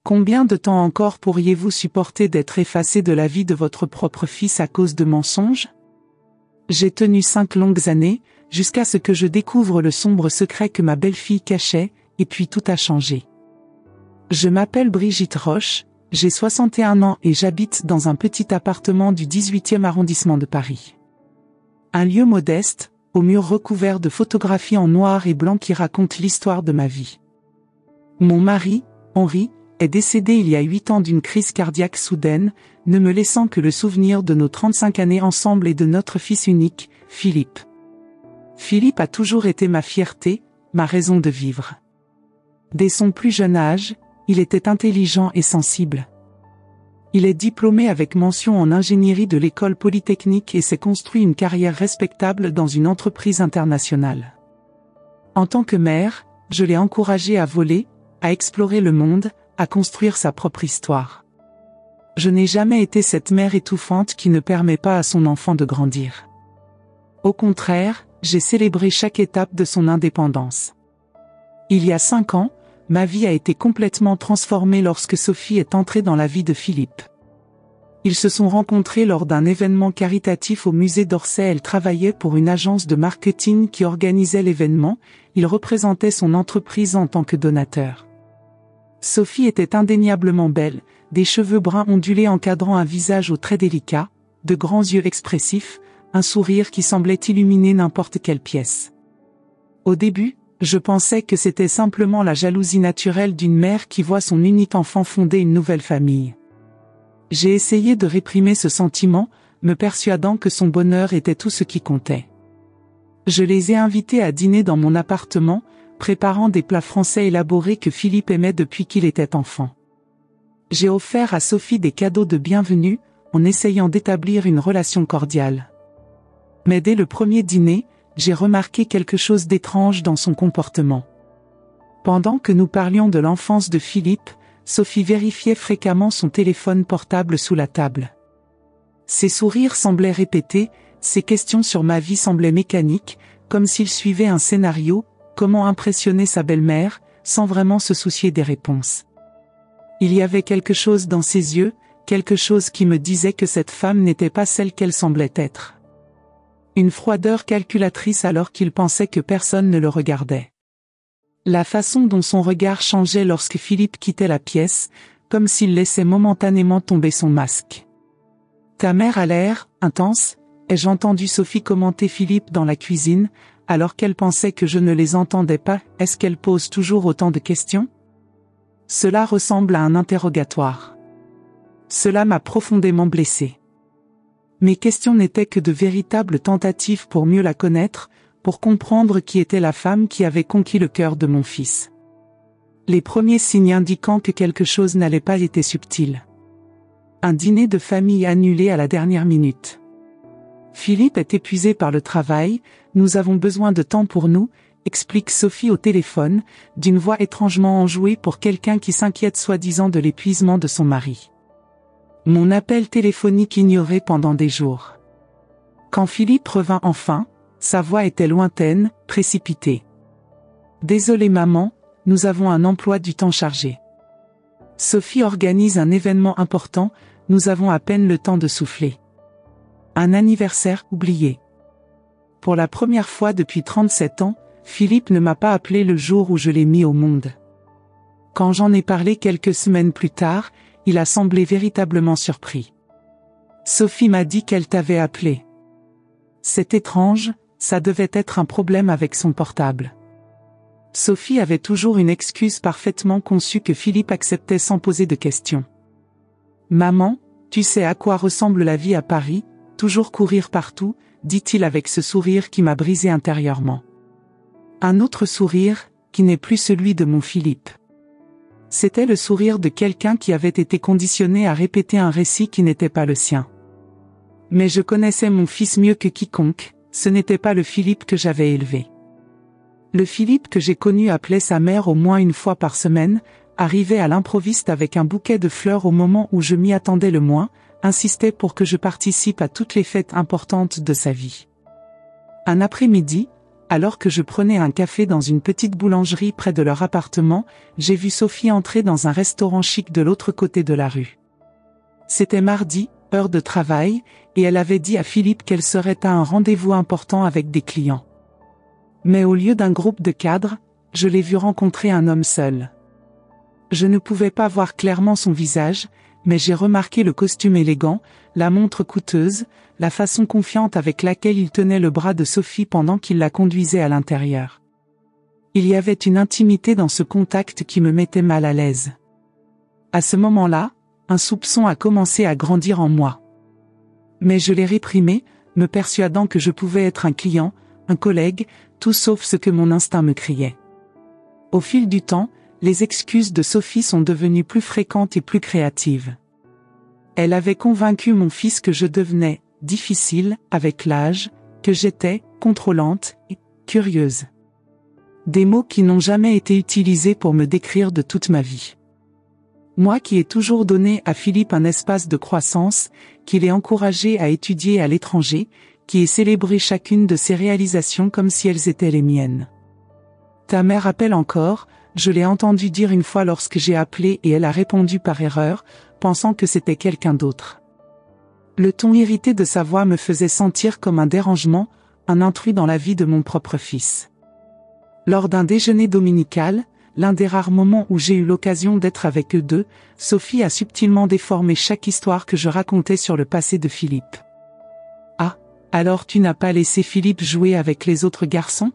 Combien de temps encore pourriez-vous supporter d'être effacé de la vie de votre propre fils à cause de mensonges? J'ai tenu 5 longues années, jusqu'à ce que je découvre le sombre secret que ma belle-fille cachait, et puis tout a changé. Je m'appelle Brigitte Roche, j'ai 61 ans et j'habite dans un petit appartement du 18e arrondissement de Paris. Un lieu modeste, aux murs recouverts de photographies en noir et blanc qui racontent l'histoire de ma vie. Mon mari, Henri, est décédé il y a 8 ans d'une crise cardiaque soudaine, ne me laissant que le souvenir de nos 35 années ensemble et de notre fils unique, Philippe. Philippe a toujours été ma fierté, ma raison de vivre. Dès son plus jeune âge, il était intelligent et sensible. Il est diplômé avec mention en ingénierie de l'école polytechnique et s'est construit une carrière respectable dans une entreprise internationale. En tant que mère, je l'ai encouragé à voler, à explorer le monde, à construire sa propre histoire. Je n'ai jamais été cette mère étouffante qui ne permet pas à son enfant de grandir. Au contraire, j'ai célébré chaque étape de son indépendance. Il y a 5 ans, ma vie a été complètement transformée lorsque Sophie est entrée dans la vie de Philippe. Ils se sont rencontrés lors d'un événement caritatif au musée d'Orsay. Elle travaillait pour une agence de marketing qui organisait l'événement, il représentait son entreprise en tant que donateur. Sophie était indéniablement belle, des cheveux bruns ondulés encadrant un visage aux traits délicats, de grands yeux expressifs, un sourire qui semblait illuminer n'importe quelle pièce. Au début, je pensais que c'était simplement la jalousie naturelle d'une mère qui voit son unique enfant fonder une nouvelle famille. J'ai essayé de réprimer ce sentiment, me persuadant que son bonheur était tout ce qui comptait. Je les ai invités à dîner dans mon appartement, préparant des plats français élaborés que Philippe aimait depuis qu'il était enfant. J'ai offert à Sophie des cadeaux de bienvenue, en essayant d'établir une relation cordiale. Mais dès le premier dîner, j'ai remarqué quelque chose d'étrange dans son comportement. Pendant que nous parlions de l'enfance de Philippe, Sophie vérifiait fréquemment son téléphone portable sous la table. Ses sourires semblaient répétés, ses questions sur ma vie semblaient mécaniques, comme s'il suivait un scénario, comment impressionner sa belle-mère, sans vraiment se soucier des réponses. Il y avait quelque chose dans ses yeux, quelque chose qui me disait que cette femme n'était pas celle qu'elle semblait être. Une froideur calculatrice alors qu'il pensait que personne ne le regardait. La façon dont son regard changeait lorsque Philippe quittait la pièce, comme s'il laissait momentanément tomber son masque. « Ta mère a l'air intense », ai-je entendu Sophie commenter Philippe dans la cuisine, alors qu'elle pensait que je ne les entendais pas. Est-ce qu'elle pose toujours autant de questions? Cela ressemble à un interrogatoire. Cela m'a profondément blessé. Mes questions n'étaient que de véritables tentatives pour mieux la connaître, pour comprendre qui était la femme qui avait conquis le cœur de mon fils. Les premiers signes indiquant que quelque chose n'allait pas étaient subtils. Un dîner de famille annulé à la dernière minute. Philippe est épuisé par le travail, nous avons besoin de temps pour nous, explique Sophie au téléphone, d'une voix étrangement enjouée pour quelqu'un qui s'inquiète soi-disant de l'épuisement de son mari. Mon appel téléphonique ignoré pendant des jours. Quand Philippe revint enfin, sa voix était lointaine, précipitée. Désolée maman, nous avons un emploi du temps chargé. Sophie organise un événement important, nous avons à peine le temps de souffler. Un anniversaire oublié. Pour la première fois depuis 37 ans, Philippe ne m'a pas appelé le jour où je l'ai mis au monde. Quand j'en ai parlé quelques semaines plus tard, il a semblé véritablement surpris. Sophie m'a dit qu'elle t'avait appelé. C'est étrange, ça devait être un problème avec son portable. Sophie avait toujours une excuse parfaitement conçue que Philippe acceptait sans poser de questions. Maman, tu sais à quoi ressemble la vie à Paris, toujours courir partout, dit-il avec ce sourire qui m'a brisé intérieurement. Un autre sourire, qui n'est plus celui de mon Philippe. C'était le sourire de quelqu'un qui avait été conditionné à répéter un récit qui n'était pas le sien. Mais je connaissais mon fils mieux que quiconque, ce n'était pas le Philippe que j'avais élevé. Le Philippe que j'ai connu appelait sa mère au moins une fois par semaine, arrivait à l'improviste avec un bouquet de fleurs au moment où je m'y attendais le moins, insistait pour que je participe à toutes les fêtes importantes de sa vie. Un après-midi, Alors que je prenais un café dans une petite boulangerie près de leur appartement, j'ai vu Sophie entrer dans un restaurant chic de l'autre côté de la rue. C'était mardi, heure de travail, et elle avait dit à Philippe qu'elle serait à un rendez-vous important avec des clients. Mais au lieu d'un groupe de cadres, je l'ai vue rencontrer un homme seul. Je ne pouvais pas voir clairement son visage, mais j'ai remarqué le costume élégant, la montre coûteuse, la façon confiante avec laquelle il tenait le bras de Sophie pendant qu'il la conduisait à l'intérieur. Il y avait une intimité dans ce contact qui me mettait mal à l'aise. À ce moment-là, un soupçon a commencé à grandir en moi. Mais je l'ai réprimé, me persuadant que je pouvais être un client, un collègue, tout sauf ce que mon instinct me criait. Au fil du temps, les excuses de Sophie sont devenues plus fréquentes et plus créatives. Elle avait convaincu mon fils que je devenais difficile avec l'âge, que j'étais contrôlante et curieuse. Des mots qui n'ont jamais été utilisés pour me décrire de toute ma vie. Moi qui ai toujours donné à Philippe un espace de croissance, qui l'ai encouragé à étudier à l'étranger, qui ai célébré chacune de ses réalisations comme si elles étaient les miennes. Ta mère appelle encore, je l'ai entendu dire une fois lorsque j'ai appelé et elle a répondu par erreur, pensant que c'était quelqu'un d'autre. Le ton irrité de sa voix me faisait sentir comme un dérangement, un intrus dans la vie de mon propre fils. Lors d'un déjeuner dominical, l'un des rares moments où j'ai eu l'occasion d'être avec eux deux, Sophie a subtilement déformé chaque histoire que je racontais sur le passé de Philippe. « Ah, alors tu n'as pas laissé Philippe jouer avec les autres garçons ?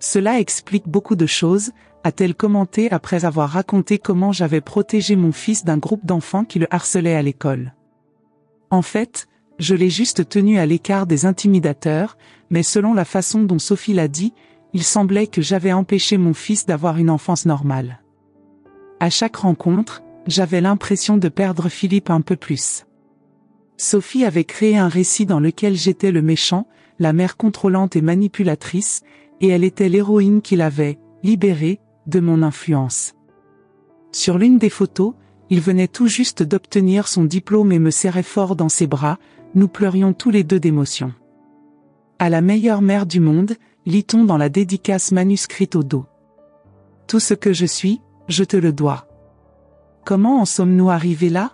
Cela explique beaucoup de choses », a-t-elle commenté après avoir raconté comment j'avais protégé mon fils d'un groupe d'enfants qui le harcelaient à l'école. En fait, je l'ai juste tenu à l'écart des intimidateurs, mais selon la façon dont Sophie l'a dit, il semblait que j'avais empêché mon fils d'avoir une enfance normale. À chaque rencontre, j'avais l'impression de perdre Philippe un peu plus. Sophie avait créé un récit dans lequel j'étais le méchant, la mère contrôlante et manipulatrice, et elle était l'héroïne qui l'avait libérée de mon influence. Sur l'une des photos, il venait tout juste d'obtenir son diplôme et me serrait fort dans ses bras, nous pleurions tous les deux d'émotion. À la meilleure mère du monde, lit-on dans la dédicace manuscrite au dos. Tout ce que je suis, je te le dois. Comment en sommes-nous arrivés là ?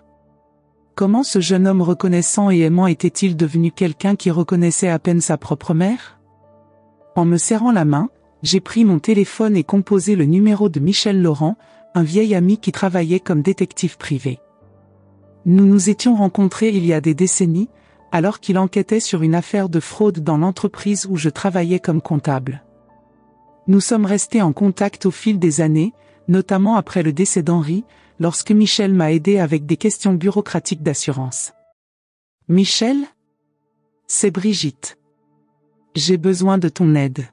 Comment ce jeune homme reconnaissant et aimant était-il devenu quelqu'un qui reconnaissait à peine sa propre mère ? En me serrant la main, j'ai pris mon téléphone et composé le numéro de Michel Laurent, un vieil ami qui travaillait comme détective privé. Nous nous étions rencontrés il y a des décennies, alors qu'il enquêtait sur une affaire de fraude dans l'entreprise où je travaillais comme comptable. Nous sommes restés en contact au fil des années, notamment après le décès d'Henri, lorsque Michel m'a aidé avec des questions bureaucratiques d'assurance. Michel ? C'est Brigitte. J'ai besoin de ton aide.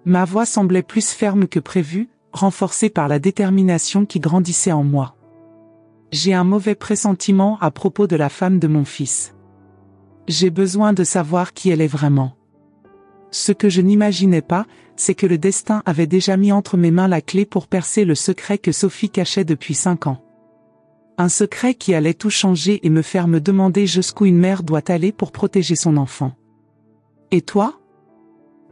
Ma voix semblait plus ferme que prévu, renforcée par la détermination qui grandissait en moi. J'ai un mauvais pressentiment à propos de la femme de mon fils. J'ai besoin de savoir qui elle est vraiment. Ce que je n'imaginais pas, c'est que le destin avait déjà mis entre mes mains la clé pour percer le secret que Sophie cachait depuis 5 ans. Un secret qui allait tout changer et me faire me demander jusqu'où une mère doit aller pour protéger son enfant. Et toi ?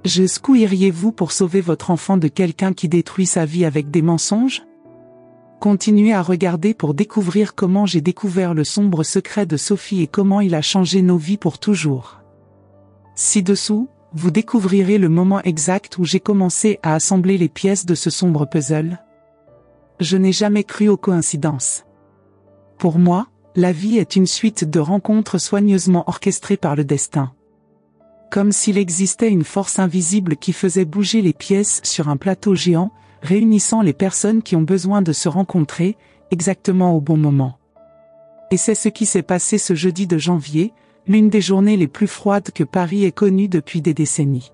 Jusqu'où iriez-vous pour sauver votre enfant de quelqu'un qui détruit sa vie avec des mensonges ? Continuez à regarder pour découvrir comment j'ai découvert le sombre secret de Sophie et comment il a changé nos vies pour toujours. Ci-dessous, vous découvrirez le moment exact où j'ai commencé à assembler les pièces de ce sombre puzzle. Je n'ai jamais cru aux coïncidences. Pour moi, la vie est une suite de rencontres soigneusement orchestrées par le destin. Comme s'il existait une force invisible qui faisait bouger les pièces sur un plateau géant, réunissant les personnes qui ont besoin de se rencontrer, exactement au bon moment. Et c'est ce qui s'est passé ce jeudi de janvier, l'une des journées les plus froides que Paris ait connues depuis des décennies.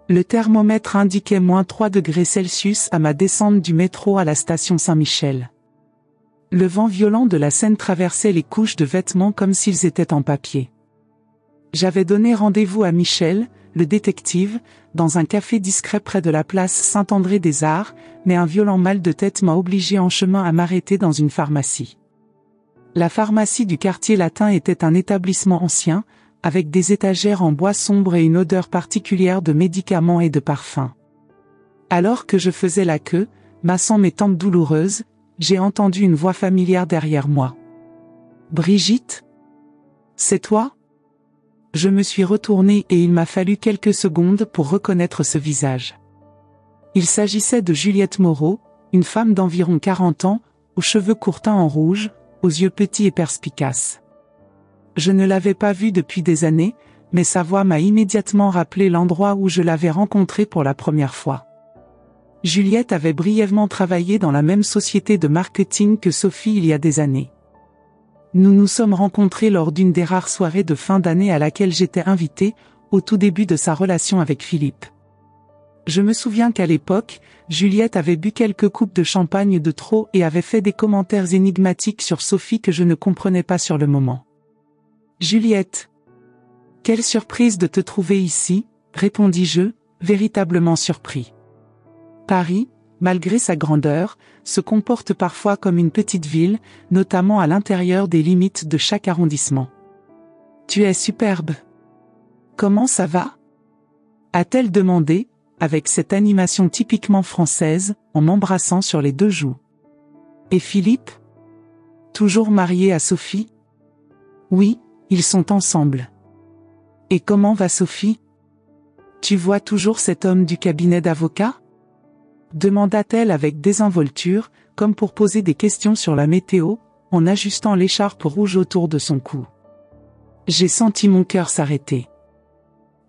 Le thermomètre indiquait -3 degrés Celsius à ma descente du métro à la station Saint-Michel. Le vent violent de la Seine traversait les couches de vêtements comme s'ils étaient en papier. J'avais donné rendez-vous à Michel, le détective, dans un café discret près de la place Saint-André-des-Arts, mais un violent mal de tête m'a obligé en chemin à m'arrêter dans une pharmacie. La pharmacie du quartier latin était un établissement ancien, avec des étagères en bois sombre et une odeur particulière de médicaments et de parfums. Alors que je faisais la queue, massant mes tempes douloureuses, j'ai entendu une voix familière derrière moi. « Brigitte ? C'est toi ?» Je me suis retournée et il m'a fallu quelques secondes pour reconnaître ce visage. Il s'agissait de Juliette Moreau, une femme d'environ 40 ans, aux cheveux courts teints en rouge, aux yeux petits et perspicaces. Je ne l'avais pas vue depuis des années, mais sa voix m'a immédiatement rappelé l'endroit où je l'avais rencontrée pour la première fois. Juliette avait brièvement travaillé dans la même société de marketing que Sophie il y a des années. Nous nous sommes rencontrés lors d'une des rares soirées de fin d'année à laquelle j'étais invitée, au tout début de sa relation avec Philippe. Je me souviens qu'à l'époque, Juliette avait bu quelques coupes de champagne de trop et avait fait des commentaires énigmatiques sur Sophie que je ne comprenais pas sur le moment. « Juliette, quelle surprise de te trouver ici », répondis-je, véritablement surpris. Paris, malgré sa grandeur, se comporte parfois comme une petite ville, notamment à l'intérieur des limites de chaque arrondissement. « Tu es superbe. Comment ça va ?» a-t-elle demandé, avec cette animation typiquement française, en m'embrassant sur les 2 joues. « Et Philippe ? Toujours marié à Sophie ? » « Oui, ils sont ensemble. »« Et comment va Sophie ? Tu vois toujours cet homme du cabinet d'avocat ? » demanda-t-elle avec désinvolture, comme pour poser des questions sur la météo, en ajustant l'écharpe rouge autour de son cou. J'ai senti mon cœur s'arrêter.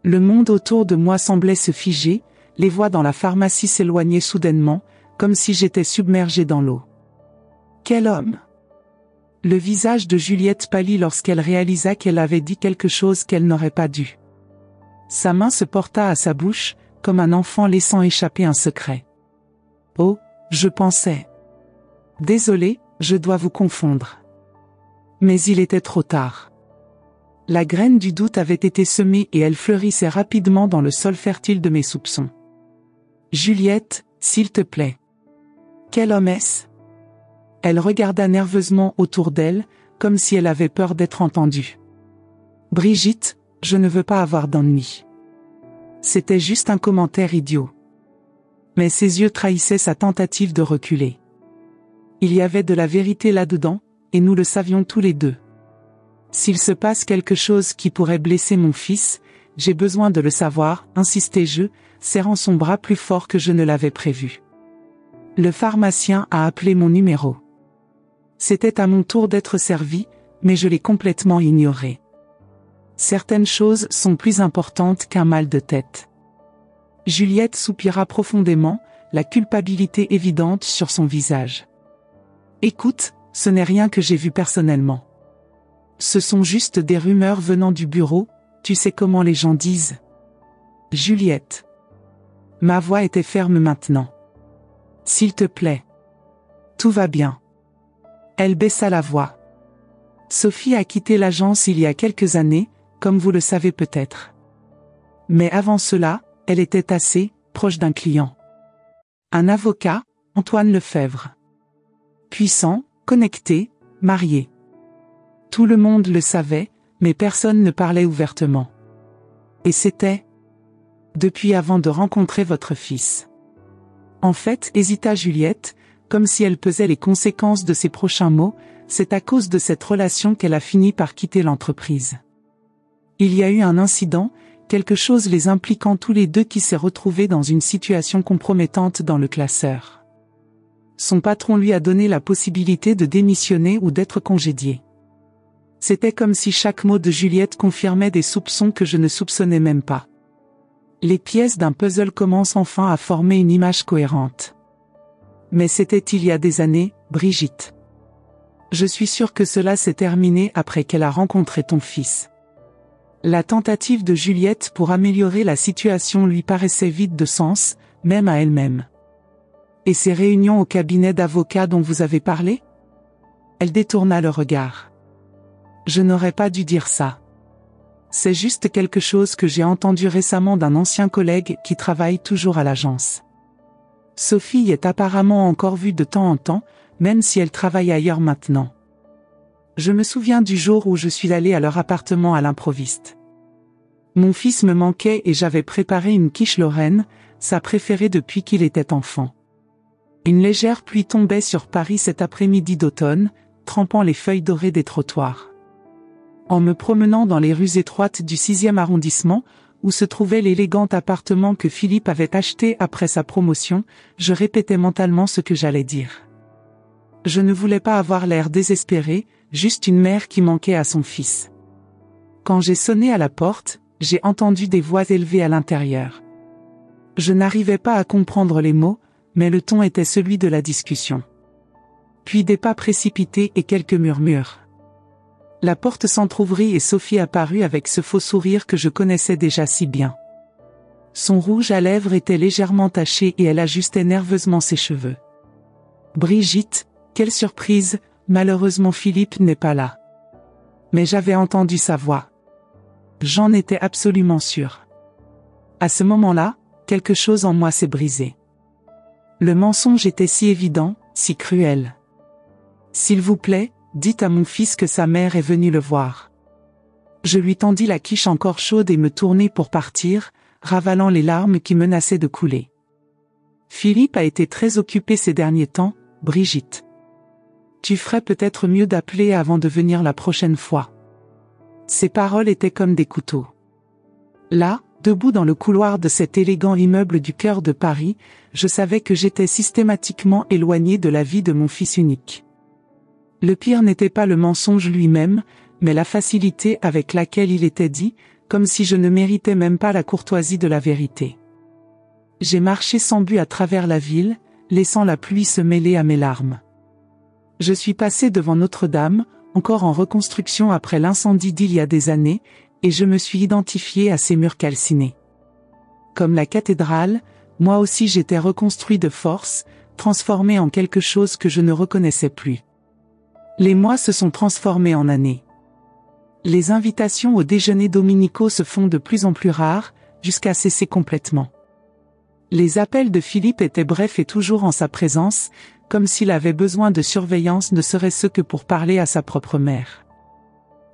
Le monde autour de moi semblait se figer, les voix dans la pharmacie s'éloignaient soudainement, comme si j'étais submergé dans l'eau. Quel homme! Le visage de Juliette pâlit lorsqu'elle réalisa qu'elle avait dit quelque chose qu'elle n'aurait pas dû. Sa main se porta à sa bouche, comme un enfant laissant échapper un secret. Oh, je pensais. Désolé, je dois vous confondre. Mais il était trop tard. La graine du doute avait été semée et elle fleurissait rapidement dans le sol fertile de mes soupçons. Juliette, s'il te plaît. Quel homme est-ce ? Elle regarda nerveusement autour d'elle, comme si elle avait peur d'être entendue. Brigitte, je ne veux pas avoir d'ennui. C'était juste un commentaire idiot. Mais ses yeux trahissaient sa tentative de reculer. Il y avait de la vérité là-dedans, et nous le savions tous les deux. S'il se passe quelque chose qui pourrait blesser mon fils, j'ai besoin de le savoir, insistai-je, serrant son bras plus fort que je ne l'avais prévu. Le pharmacien a appelé mon numéro. C'était à mon tour d'être servi, mais je l'ai complètement ignoré. Certaines choses sont plus importantes qu'un mal de tête. Juliette soupira profondément, la culpabilité évidente sur son visage. Écoute, ce n'est rien que j'ai vu personnellement. Ce sont juste des rumeurs venant du bureau, tu sais comment les gens disent. Juliette. Ma voix était ferme maintenant. S'il te plaît. Tout va bien. Elle baissa la voix. Sophie a quitté l'agence il y a quelques années, comme vous le savez peut-être. Mais avant cela, elle était assez proche d'un client. Un avocat, Antoine Lefebvre. Puissant, connecté, marié. Tout le monde le savait, mais personne ne parlait ouvertement. Et c'était depuis avant de rencontrer votre fils. En fait, hésita Juliette, comme si elle pesait les conséquences de ses prochains mots, c'est à cause de cette relation qu'elle a fini par quitter l'entreprise. Il y a eu un incident, quelque chose les impliquant tous les deux qui s'est retrouvé dans une situation compromettante dans le classeur. Son patron lui a donné la possibilité de démissionner ou d'être congédié. C'était comme si chaque mot de Juliette confirmait des soupçons que je ne soupçonnais même pas. Les pièces d'un puzzle commencent enfin à former une image cohérente. Mais c'était il y a des années, Brigitte. Je suis sûre que cela s'est terminé après qu'elle a rencontré ton fils. La tentative de Juliette pour améliorer la situation lui paraissait vide de sens, même à elle-même. Et ces réunions au cabinet d'avocats dont vous avez parlé ? Elle détourna le regard. Je n'aurais pas dû dire ça. C'est juste quelque chose que j'ai entendu récemment d'un ancien collègue qui travaille toujours à l'agence. Sophie est apparemment encore vue de temps en temps, même si elle travaille ailleurs maintenant. Je me souviens du jour où je suis allée à leur appartement à l'improviste. Mon fils me manquait et j'avais préparé une quiche lorraine, sa préférée depuis qu'il était enfant. Une légère pluie tombait sur Paris cet après-midi d'automne, trempant les feuilles dorées des trottoirs. En me promenant dans les rues étroites du 6e arrondissement, où se trouvait l'élégant appartement que Philippe avait acheté après sa promotion, je répétais mentalement ce que j'allais dire. Je ne voulais pas avoir l'air désespéré, juste une mère qui manquait à son fils. Quand j'ai sonné à la porte, j'ai entendu des voix élevées à l'intérieur. Je n'arrivais pas à comprendre les mots, mais le ton était celui de la discussion. Puis des pas précipités et quelques murmures. La porte s'entr'ouvrit et Sophie apparut avec ce faux sourire que je connaissais déjà si bien. Son rouge à lèvres était légèrement taché et elle ajustait nerveusement ses cheveux. « Brigitte, quelle surprise, malheureusement Philippe n'est pas là. » Mais j'avais entendu sa voix. J'en étais absolument sûre. À ce moment-là, quelque chose en moi s'est brisé. Le mensonge était si évident, si cruel. « S'il vous plaît, dites à mon fils que sa mère est venue le voir. » Je lui tendis la quiche encore chaude et me tournai pour partir, ravalant les larmes qui menaçaient de couler. Philippe a été très occupé ces derniers temps, Brigitte. Tu ferais peut-être mieux d'appeler avant de venir la prochaine fois. Ces paroles étaient comme des couteaux. Là, debout dans le couloir de cet élégant immeuble du cœur de Paris, je savais que j'étais systématiquement éloigné de la vie de mon fils unique. Le pire n'était pas le mensonge lui-même, mais la facilité avec laquelle il était dit, comme si je ne méritais même pas la courtoisie de la vérité. J'ai marché sans but à travers la ville, laissant la pluie se mêler à mes larmes. Je suis passé devant Notre-Dame, encore en reconstruction après l'incendie d'il y a des années, et je me suis identifié à ses murs calcinés. Comme la cathédrale, moi aussi j'étais reconstruit de force, transformé en quelque chose que je ne reconnaissais plus. Les mois se sont transformés en années. Les invitations aux déjeuners dominicaux se font de plus en plus rares, jusqu'à cesser complètement. Les appels de Philippe étaient brefs et toujours en sa présence, comme s'il avait besoin de surveillance ne serait-ce que pour parler à sa propre mère.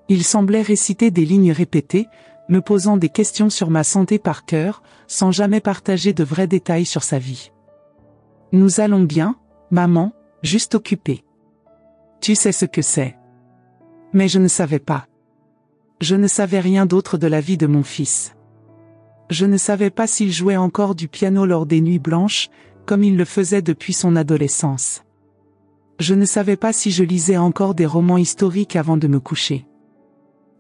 Il semblait réciter des lignes répétées, me posant des questions sur ma santé par cœur, sans jamais partager de vrais détails sur sa vie. « Nous allons bien, maman, juste occupés. Tu sais ce que c'est. » Mais je ne savais pas. Je ne savais rien d'autre de la vie de mon fils. Je ne savais pas s'il jouait encore du piano lors des nuits blanches, comme il le faisait depuis son adolescence. Je ne savais pas si je lisais encore des romans historiques avant de me coucher.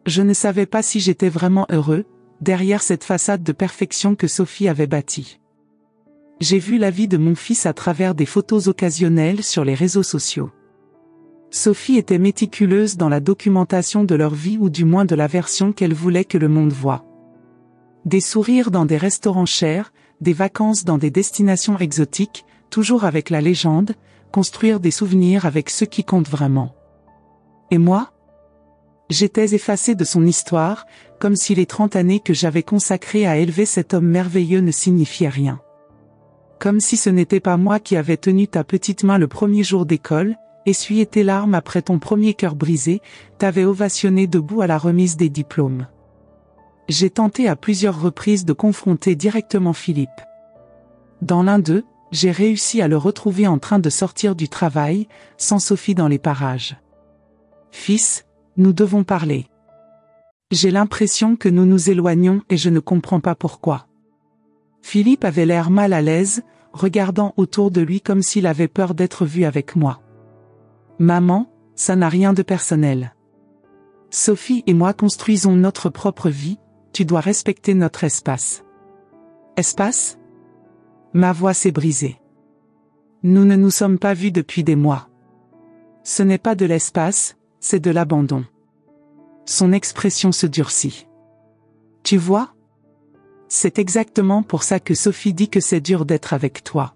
Je ne savais pas si j'étais vraiment heureux, derrière cette façade de perfection que Sophie avait bâtie. J'ai vu la vie de mon fils à travers des photos occasionnelles sur les réseaux sociaux. Sophie était méticuleuse dans la documentation de leur vie ou du moins de la version qu'elle voulait que le monde voie. Des sourires dans des restaurants chers, des vacances dans des destinations exotiques, toujours avec la légende, construire des souvenirs avec ceux qui comptent vraiment. Et moi ? J'étais effacé de son histoire, comme si les 30 années que j'avais consacrées à élever cet homme merveilleux ne signifiaient rien. Comme si ce n'était pas moi qui avais tenu ta petite main le premier jour d'école, essuyé tes larmes après ton premier cœur brisé, t'avais ovationné debout à la remise des diplômes. J'ai tenté à plusieurs reprises de confronter directement Philippe. Dans l'un d'eux, j'ai réussi à le retrouver en train de sortir du travail, sans Sophie dans les parages. « Fils, nous devons parler. J'ai l'impression que nous nous éloignons et je ne comprends pas pourquoi. » Philippe avait l'air mal à l'aise, regardant autour de lui comme s'il avait peur d'être vu avec moi. « Maman, ça n'a rien de personnel. Sophie et moi construisons notre propre vie, tu dois respecter notre espace. » Espace ? Ma voix s'est brisée. Nous ne nous sommes pas vus depuis des mois. Ce n'est pas de l'espace, c'est de l'abandon. Son expression se durcit. Tu vois ? C'est exactement pour ça que Sophie dit que c'est dur d'être avec toi.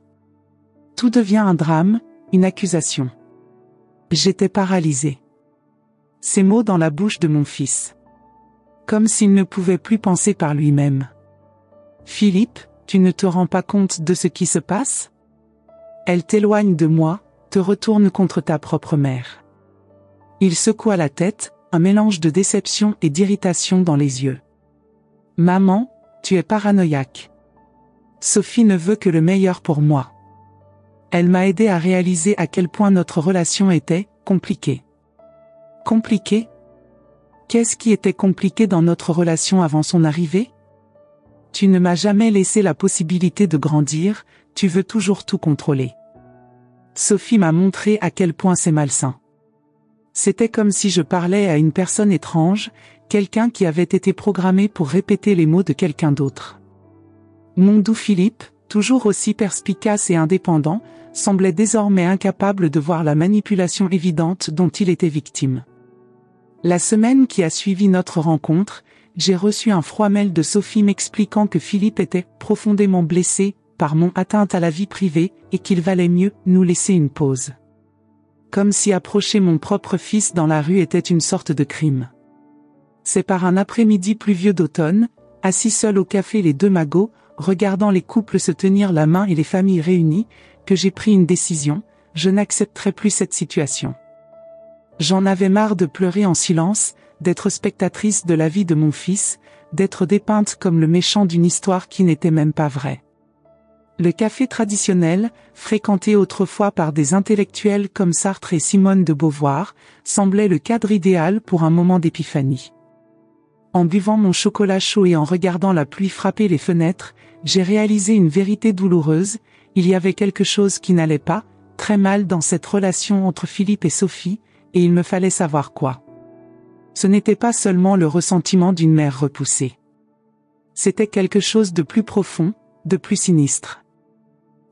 Tout devient un drame, une accusation. J'étais paralysée. Ces mots dans la bouche de mon fils. Comme s'il ne pouvait plus penser par lui-même. Philippe, tu ne te rends pas compte de ce qui se passe ? Elle t'éloigne de moi, te retourne contre ta propre mère. Il secoua la tête, un mélange de déception et d'irritation dans les yeux. Maman, tu es paranoïaque. Sophie ne veut que le meilleur pour moi. Elle m'a aidé à réaliser à quel point notre relation était compliquée. Compliquée? Qu'est-ce qui était compliqué dans notre relation avant son arrivée? Tu ne m'as jamais laissé la possibilité de grandir, tu veux toujours tout contrôler. Sophie m'a montré à quel point c'est malsain. C'était comme si je parlais à une personne étrange, quelqu'un qui avait été programmé pour répéter les mots de quelqu'un d'autre. Mon doux Philippe, toujours aussi perspicace et indépendant, semblait désormais incapable de voir la manipulation évidente dont il était victime. La semaine qui a suivi notre rencontre, j'ai reçu un froid mail de Sophie m'expliquant que Philippe était profondément blessé par mon atteinte à la vie privée et qu'il valait mieux nous laisser une pause. Comme si approcher mon propre fils dans la rue était une sorte de crime. C'est par un après-midi pluvieux d'automne, assis seul au café les deux magots, regardant les couples se tenir la main et les familles réunies, que j'ai pris une décision, je n'accepterai plus cette situation. J'en avais marre de pleurer en silence, d'être spectatrice de la vie de mon fils, d'être dépeinte comme le méchant d'une histoire qui n'était même pas vraie. Le café traditionnel, fréquenté autrefois par des intellectuels comme Sartre et Simone de Beauvoir, semblait le cadre idéal pour un moment d'épiphanie. En buvant mon chocolat chaud et en regardant la pluie frapper les fenêtres, j'ai réalisé une vérité douloureuse, il y avait quelque chose qui n'allait pas, très mal dans cette relation entre Philippe et Sophie, et il me fallait savoir quoi. Ce n'était pas seulement le ressentiment d'une mère repoussée. C'était quelque chose de plus profond, de plus sinistre.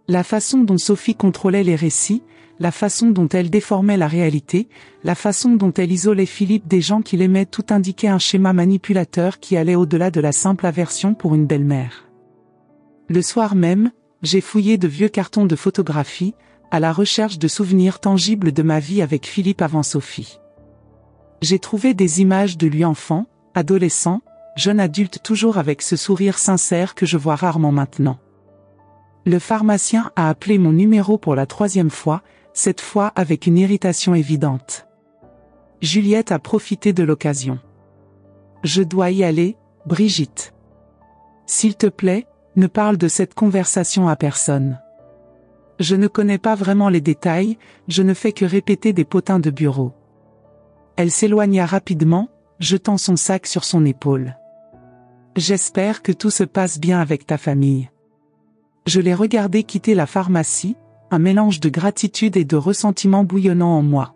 La façon dont Sophie contrôlait les récits, la façon dont elle déformait la réalité, la façon dont elle isolait Philippe des gens qu'il aimait, tout indiquait un schéma manipulateur qui allait au-delà de la simple aversion pour une belle-mère. Le soir même, j'ai fouillé de vieux cartons de photographie, à la recherche de souvenirs tangibles de ma vie avec Philippe avant Sophie. J'ai trouvé des images de lui enfant, adolescent, jeune adulte, toujours avec ce sourire sincère que je vois rarement maintenant. Le pharmacien a appelé mon numéro pour la 3e fois, cette fois avec une irritation évidente. Juliette a profité de l'occasion. Je dois y aller, Brigitte. S'il te plaît, ne parle de cette conversation à personne. Je ne connais pas vraiment les détails, je ne fais que répéter des potins de bureau. Elle s'éloigna rapidement, jetant son sac sur son épaule. J'espère que tout se passe bien avec ta famille. Je l'ai regardé quitter la pharmacie, un mélange de gratitude et de ressentiment bouillonnant en moi.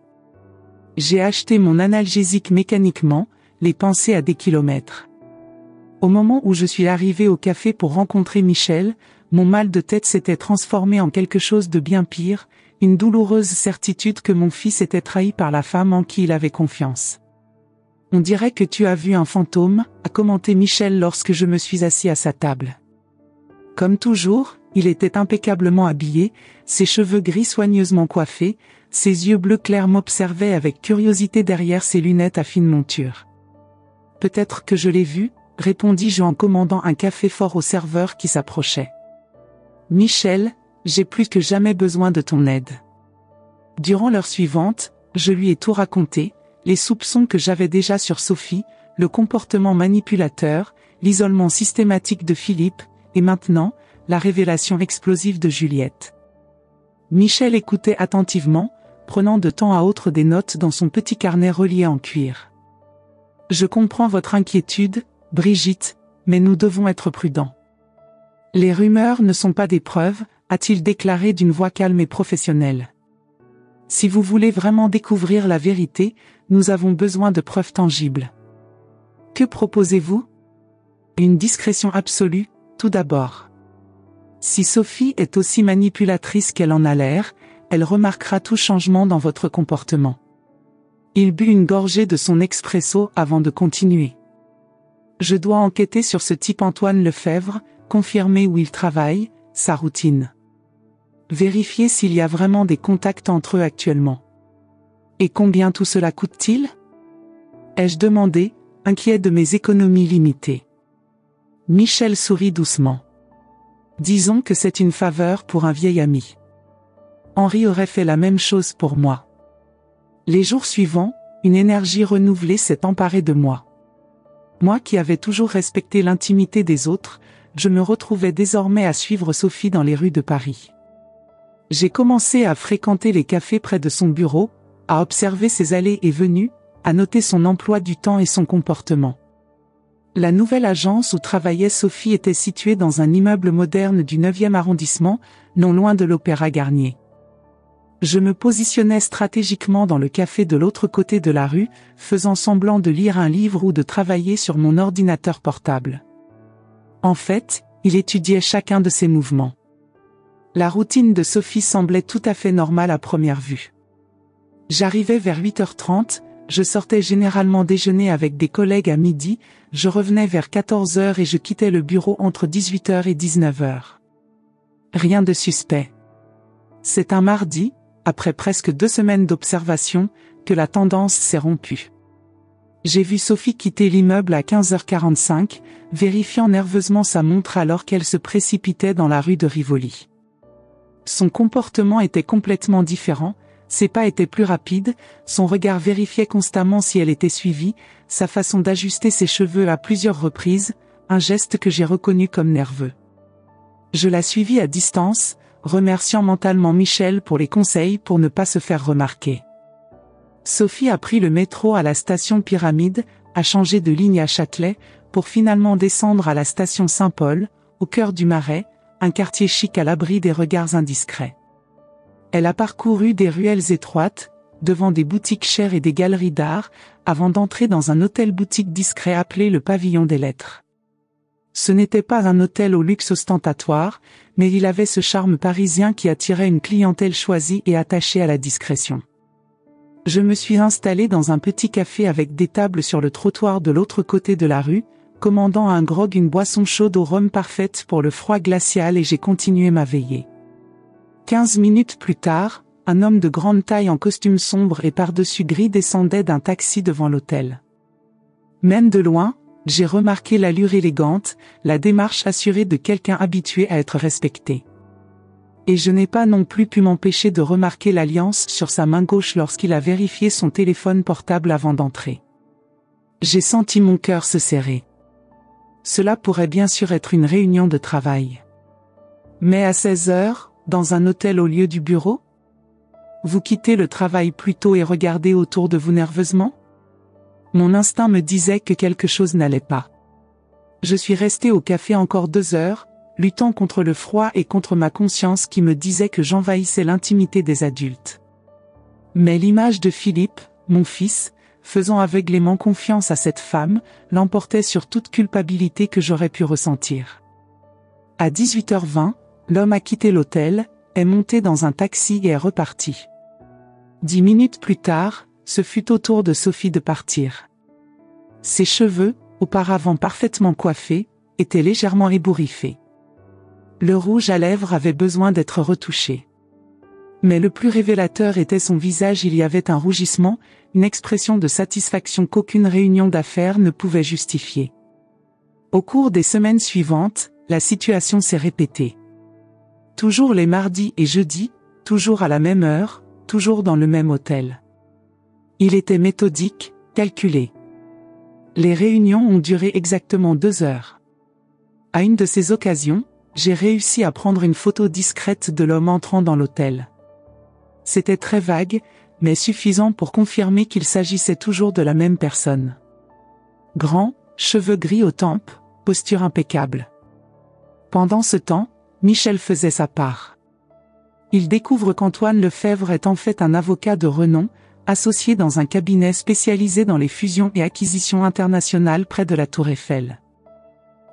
J'ai acheté mon analgésique mécaniquement, les pensées à des kilomètres. Au moment où je suis arrivé au café pour rencontrer Michel, mon mal de tête s'était transformé en quelque chose de bien pire, une douloureuse certitude que mon fils était trahi par la femme en qui il avait confiance. On dirait que tu as vu un fantôme, a commenté Michel lorsque je me suis assis à sa table. Comme toujours, il était impeccablement habillé, ses cheveux gris soigneusement coiffés, ses yeux bleus clairs m'observaient avec curiosité derrière ses lunettes à fine monture. Peut-être que je l'ai vu, répondis-je en commandant un café fort au serveur qui s'approchait. Michel, j'ai plus que jamais besoin de ton aide. Durant l'heure suivante, je lui ai tout raconté, les soupçons que j'avais déjà sur Sophie, le comportement manipulateur, l'isolement systématique de Philippe, et maintenant, la révélation explosive de Juliette. Michel écoutait attentivement, prenant de temps à autre des notes dans son petit carnet relié en cuir. Je comprends votre inquiétude, Brigitte, mais nous devons être prudents. Les rumeurs ne sont pas des preuves, a-t-il déclaré d'une voix calme et professionnelle. Si vous voulez vraiment découvrir la vérité, nous avons besoin de preuves tangibles. Que proposez-vous? Une discrétion absolue, tout d'abord. Si Sophie est aussi manipulatrice qu'elle en a l'air, elle remarquera tout changement dans votre comportement. Il but une gorgée de son expresso avant de continuer. Je dois enquêter sur ce type Antoine Lefebvre, confirmer où il travaille, sa routine. Vérifier s'il y a vraiment des contacts entre eux actuellement. Et combien tout cela coûte-t-il? Ai-je demandé, inquiet de mes économies limitées. Michel sourit doucement. Disons que c'est une faveur pour un vieil ami. Henri aurait fait la même chose pour moi. Les jours suivants, une énergie renouvelée s'est emparée de moi. Moi qui avais toujours respecté l'intimité des autres, je me retrouvais désormais à suivre Sophie dans les rues de Paris. J'ai commencé à fréquenter les cafés près de son bureau, à observer ses allées et venues, à noter son emploi du temps et son comportement. La nouvelle agence où travaillait Sophie était située dans un immeuble moderne du 9e arrondissement, non loin de l'Opéra Garnier. Je me positionnais stratégiquement dans le café de l'autre côté de la rue, faisant semblant de lire un livre ou de travailler sur mon ordinateur portable. En fait, il étudiait chacun de ses mouvements. La routine de Sophie semblait tout à fait normale à première vue. J'arrivais vers 8h30, je sortais généralement déjeuner avec des collègues à midi, je revenais vers 14h et je quittais le bureau entre 18h et 19h. Rien de suspect. C'est un mardi, après presque 2 semaines d'observation, que la tendance s'est rompue. J'ai vu Sophie quitter l'immeuble à 15h45, vérifiant nerveusement sa montre alors qu'elle se précipitait dans la rue de Rivoli. Son comportement était complètement différent, ses pas étaient plus rapides, son regard vérifiait constamment si elle était suivie, sa façon d'ajuster ses cheveux à plusieurs reprises, un geste que j'ai reconnu comme nerveux. Je la suivis à distance, remerciant mentalement Michel pour les conseils pour ne pas se faire remarquer. Sophie a pris le métro à la station Pyramide, a changé de ligne à Châtelet, pour finalement descendre à la station Saint-Paul, au cœur du Marais, un quartier chic à l'abri des regards indiscrets. Elle a parcouru des ruelles étroites, devant des boutiques chères et des galeries d'art, avant d'entrer dans un hôtel-boutique discret appelé le Pavillon des Lettres. Ce n'était pas un hôtel au luxe ostentatoire, mais il avait ce charme parisien qui attirait une clientèle choisie et attachée à la discrétion. Je me suis installé dans un petit café avec des tables sur le trottoir de l'autre côté de la rue, commandant un grog, une boisson chaude au rhum parfaite pour le froid glacial, et j'ai continué ma veillée. 15 minutes plus tard, un homme de grande taille en costume sombre et par-dessus gris descendait d'un taxi devant l'hôtel. Même de loin, j'ai remarqué l'allure élégante, la démarche assurée de quelqu'un habitué à être respecté. Et je n'ai pas non plus pu m'empêcher de remarquer l'alliance sur sa main gauche lorsqu'il a vérifié son téléphone portable avant d'entrer. J'ai senti mon cœur se serrer. Cela pourrait bien sûr être une réunion de travail. Mais à 16h, dans un hôtel au lieu du bureau? Vous quittez le travail plus tôt et regardez autour de vous nerveusement? Mon instinct me disait que quelque chose n'allait pas. Je suis resté au café encore 2 heures, luttant contre le froid et contre ma conscience qui me disait que j'envahissais l'intimité des adultes. Mais l'image de Philippe, mon fils, faisant aveuglément confiance à cette femme, l'emportait sur toute culpabilité que j'aurais pu ressentir. À 18h20, l'homme a quitté l'hôtel, est monté dans un taxi et est reparti. 10 minutes plus tard, ce fut au tour de Sophie de partir. Ses cheveux, auparavant parfaitement coiffés, étaient légèrement ébouriffés. Le rouge à lèvres avait besoin d'être retouché. Mais le plus révélateur était son visage, il y avait un rougissement, une expression de satisfaction qu'aucune réunion d'affaires ne pouvait justifier. Au cours des semaines suivantes, la situation s'est répétée. Toujours les mardis et jeudis, toujours à la même heure, toujours dans le même hôtel. Il était méthodique, calculé. Les réunions ont duré exactement 2 heures. À une de ces occasions, j'ai réussi à prendre une photo discrète de l'homme entrant dans l'hôtel. C'était très vague, mais suffisant pour confirmer qu'il s'agissait toujours de la même personne. Grand, cheveux gris aux tempes, posture impeccable. Pendant ce temps, Michel faisait sa part. Il découvre qu'Antoine Lefebvre est en fait un avocat de renom, associé dans un cabinet spécialisé dans les fusions et acquisitions internationales près de la Tour Eiffel.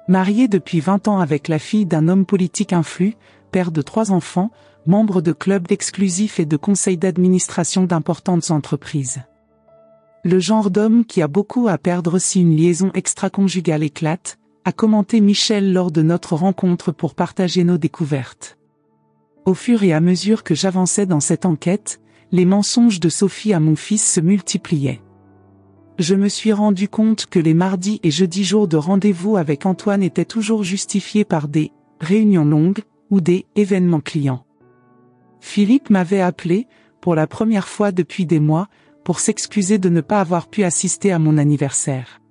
Marié depuis 20 ans avec la fille d'un homme politique influent, père de 3 enfants, membre de clubs exclusifs et de conseils d'administration d'importantes entreprises. Le genre d'homme qui a beaucoup à perdre si une liaison extra-conjugale éclate, a commenté Michel lors de notre rencontre pour partager nos découvertes. Au fur et à mesure que j'avançais dans cette enquête, les mensonges de Sophie à mon fils se multipliaient. Je me suis rendu compte que les mardis et jeudis jours de rendez-vous avec Antoine étaient toujours justifiés par des réunions longues ou des événements clients. Philippe m'avait appelé, pour la première fois depuis des mois, pour s'excuser de ne pas avoir pu assister à mon anniversaire.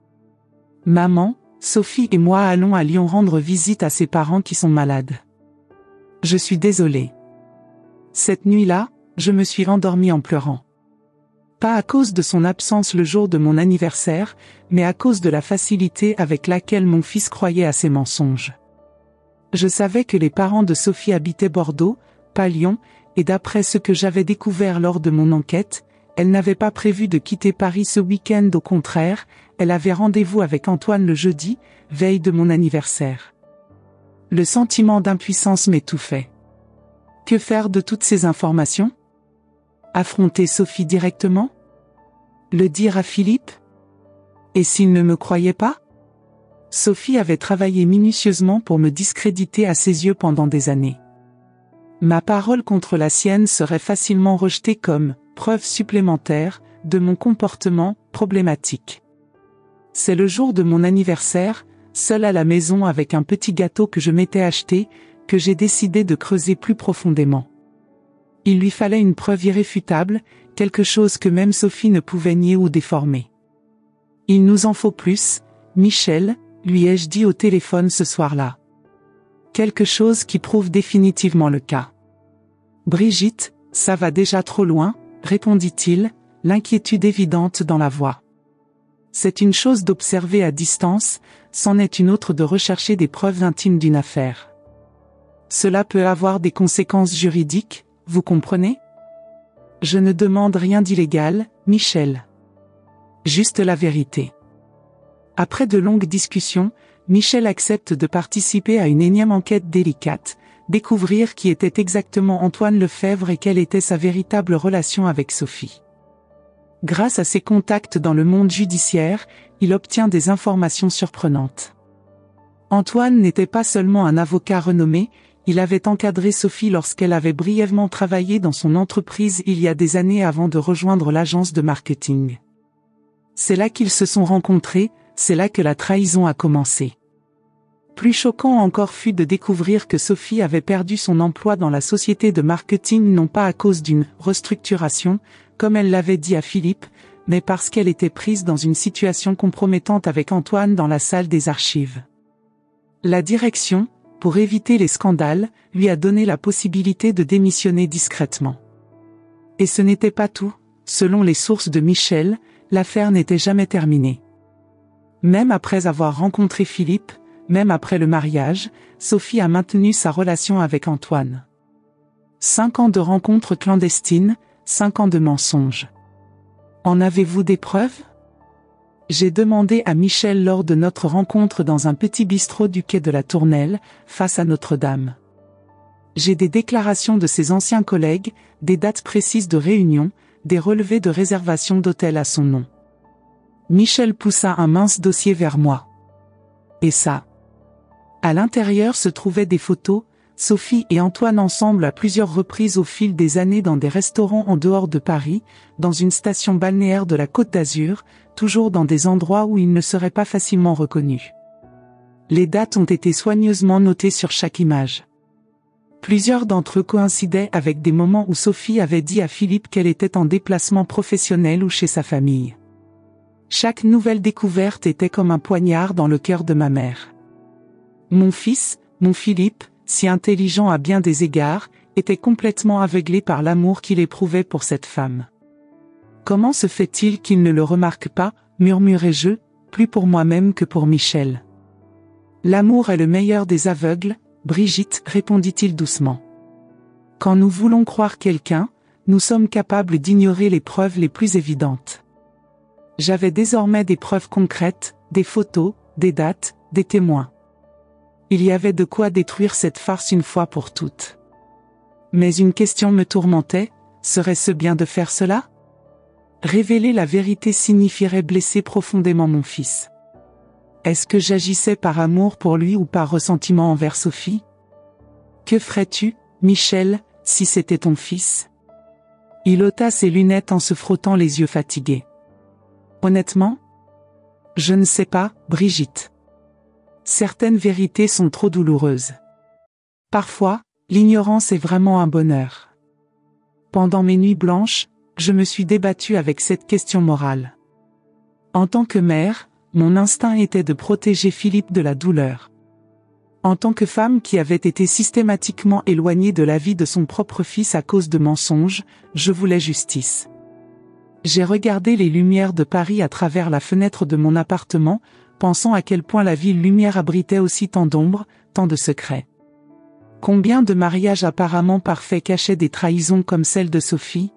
Maman, Sophie et moi allons à Lyon rendre visite à ses parents qui sont malades. Je suis désolée. Cette nuit-là, je me suis endormie en pleurant. Pas à cause de son absence le jour de mon anniversaire, mais à cause de la facilité avec laquelle mon fils croyait à ses mensonges. Je savais que les parents de Sophie habitaient Bordeaux, pas Lyon, et d'après ce que j'avais découvert lors de mon enquête, elle n'avait pas prévu de quitter Paris ce week-end, au contraire, elle avait rendez-vous avec Antoine le jeudi, veille de mon anniversaire. Le sentiment d'impuissance m'étouffait. Que faire de toutes ces informations? Affronter Sophie directement? Le dire à Philippe? Et s'il ne me croyait pas? Sophie avait travaillé minutieusement pour me discréditer à ses yeux pendant des années. Ma parole contre la sienne serait facilement rejetée comme preuve supplémentaire de mon comportement problématique. C'est le jour de mon anniversaire, seul à la maison avec un petit gâteau que je m'étais acheté, que j'ai décidé de creuser plus profondément. Il lui fallait une preuve irréfutable, quelque chose que même Sophie ne pouvait nier ou déformer. Il nous en faut plus, Michel, lui ai-je dit au téléphone ce soir-là. Quelque chose qui prouve définitivement le cas. Brigitte, ça va déjà trop loin, répondit-il, l'inquiétude évidente dans la voix. C'est une chose d'observer à distance, c'en est une autre de rechercher des preuves intimes d'une affaire. Cela peut avoir des conséquences juridiques, vous comprenez? Je ne demande rien d'illégal, Michel. Juste la vérité. Après de longues discussions, Michel accepte de participer à une énième enquête délicate, découvrir qui était exactement Antoine Lefebvre et quelle était sa véritable relation avec Sophie. Grâce à ses contacts dans le monde judiciaire, il obtient des informations surprenantes. Antoine n'était pas seulement un avocat renommé, il avait encadré Sophie lorsqu'elle avait brièvement travaillé dans son entreprise il y a des années avant de rejoindre l'agence de marketing. C'est là qu'ils se sont rencontrés, c'est là que la trahison a commencé. Plus choquant encore fut de découvrir que Sophie avait perdu son emploi dans la société de marketing non pas à cause d'une restructuration, comme elle l'avait dit à Philippe, mais parce qu'elle était prise dans une situation compromettante avec Antoine dans la salle des archives. La direction, pour éviter les scandales, lui a donné la possibilité de démissionner discrètement. Et ce n'était pas tout, selon les sources de Michel, l'affaire n'était jamais terminée. Même après avoir rencontré Philippe, même après le mariage, Sophie a maintenu sa relation avec Antoine. 5 ans de rencontres clandestines, 5 ans de mensonges. En avez-vous des preuves? J'ai demandé à Michel lors de notre rencontre dans un petit bistrot du quai de la Tournelle, face à Notre-Dame. J'ai des déclarations de ses anciens collègues, des dates précises de réunion, des relevés de réservation d'hôtel à son nom. Michel poussa un mince dossier vers moi. Et ça? À l'intérieur se trouvaient des photos, Sophie et Antoine ensemble à plusieurs reprises au fil des années dans des restaurants en dehors de Paris, dans une station balnéaire de la Côte d'Azur, toujours dans des endroits où ils ne seraient pas facilement reconnus. Les dates ont été soigneusement notées sur chaque image. Plusieurs d'entre eux coïncidaient avec des moments où Sophie avait dit à Philippe qu'elle était en déplacement professionnel ou chez sa famille. Chaque nouvelle découverte était comme un poignard dans le cœur de ma mère. Mon fils, mon Philippe, si intelligent à bien des égards, était complètement aveuglé par l'amour qu'il éprouvait pour cette femme. Comment se fait-il qu'il ne le remarque pas, murmurai-je, plus pour moi-même que pour Michel. L'amour est le meilleur des aveugles, Brigitte, répondit-il doucement. Quand nous voulons croire quelqu'un, nous sommes capables d'ignorer les preuves les plus évidentes. J'avais désormais des preuves concrètes, des photos, des dates, des témoins. Il y avait de quoi détruire cette farce une fois pour toutes. Mais une question me tourmentait, serait-ce bien de faire cela? Révéler la vérité signifierait blesser profondément mon fils. Est-ce que j'agissais par amour pour lui ou par ressentiment envers Sophie? Que ferais-tu, Michel, si c'était ton fils? Il ôta ses lunettes en se frottant les yeux fatigués. Honnêtement? Je ne sais pas, Brigitte. Certaines vérités sont trop douloureuses. Parfois, l'ignorance est vraiment un bonheur. Pendant mes nuits blanches, je me suis débattue avec cette question morale. En tant que mère, mon instinct était de protéger Philippe de la douleur. En tant que femme qui avait été systématiquement éloignée de la vie de son propre fils à cause de mensonges, je voulais justice. J'ai regardé les lumières de Paris à travers la fenêtre de mon appartement, pensant à quel point la ville lumière abritait aussi tant d'ombres, tant de secrets. Combien de mariages apparemment parfaits cachaient des trahisons comme celle de Sophie?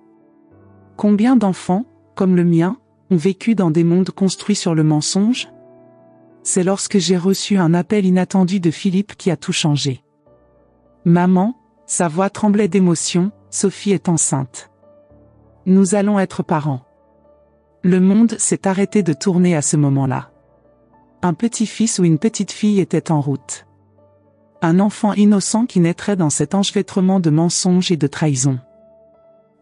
Combien d'enfants, comme le mien, ont vécu dans des mondes construits sur le mensonge? C'est lorsque j'ai reçu un appel inattendu de Philippe qui a tout changé. Maman, sa voix tremblait d'émotion, Sophie est enceinte. Nous allons être parents. Le monde s'est arrêté de tourner à ce moment-là. Un petit-fils ou une petite-fille était en route. Un enfant innocent qui naîtrait dans cet enchevêtrement de mensonges et de trahisons.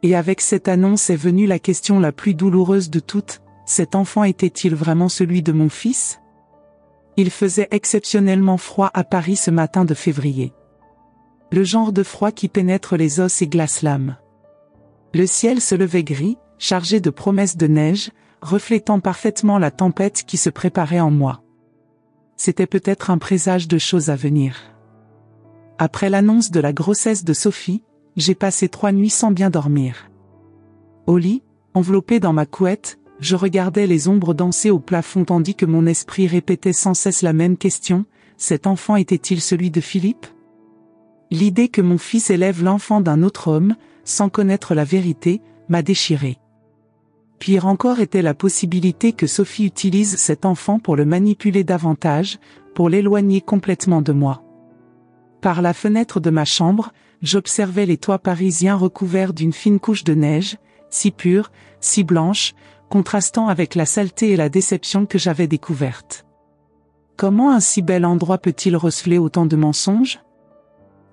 Et avec cette annonce est venue la question la plus douloureuse de toutes, cet enfant était-il vraiment celui de mon fils? Il faisait exceptionnellement froid à Paris ce matin de février. Le genre de froid qui pénètre les os et glace l'âme. Le ciel se levait gris, chargé de promesses de neige, reflétant parfaitement la tempête qui se préparait en moi. C'était peut-être un présage de choses à venir. Après l'annonce de la grossesse de Sophie, j'ai passé 3 nuits sans bien dormir. Au lit, enveloppé dans ma couette, je regardais les ombres danser au plafond tandis que mon esprit répétait sans cesse la même question, cet enfant était-il celui de Philippe? L'idée que mon fils élève l'enfant d'un autre homme, sans connaître la vérité, m'a déchiré. Pire encore était la possibilité que Sophie utilise cet enfant pour le manipuler davantage, pour l'éloigner complètement de moi. Par la fenêtre de ma chambre, j'observais les toits parisiens recouverts d'une fine couche de neige, si pure, si blanche, contrastant avec la saleté et la déception que j'avais découverte. Comment un si bel endroit peut-il receler autant de mensonges?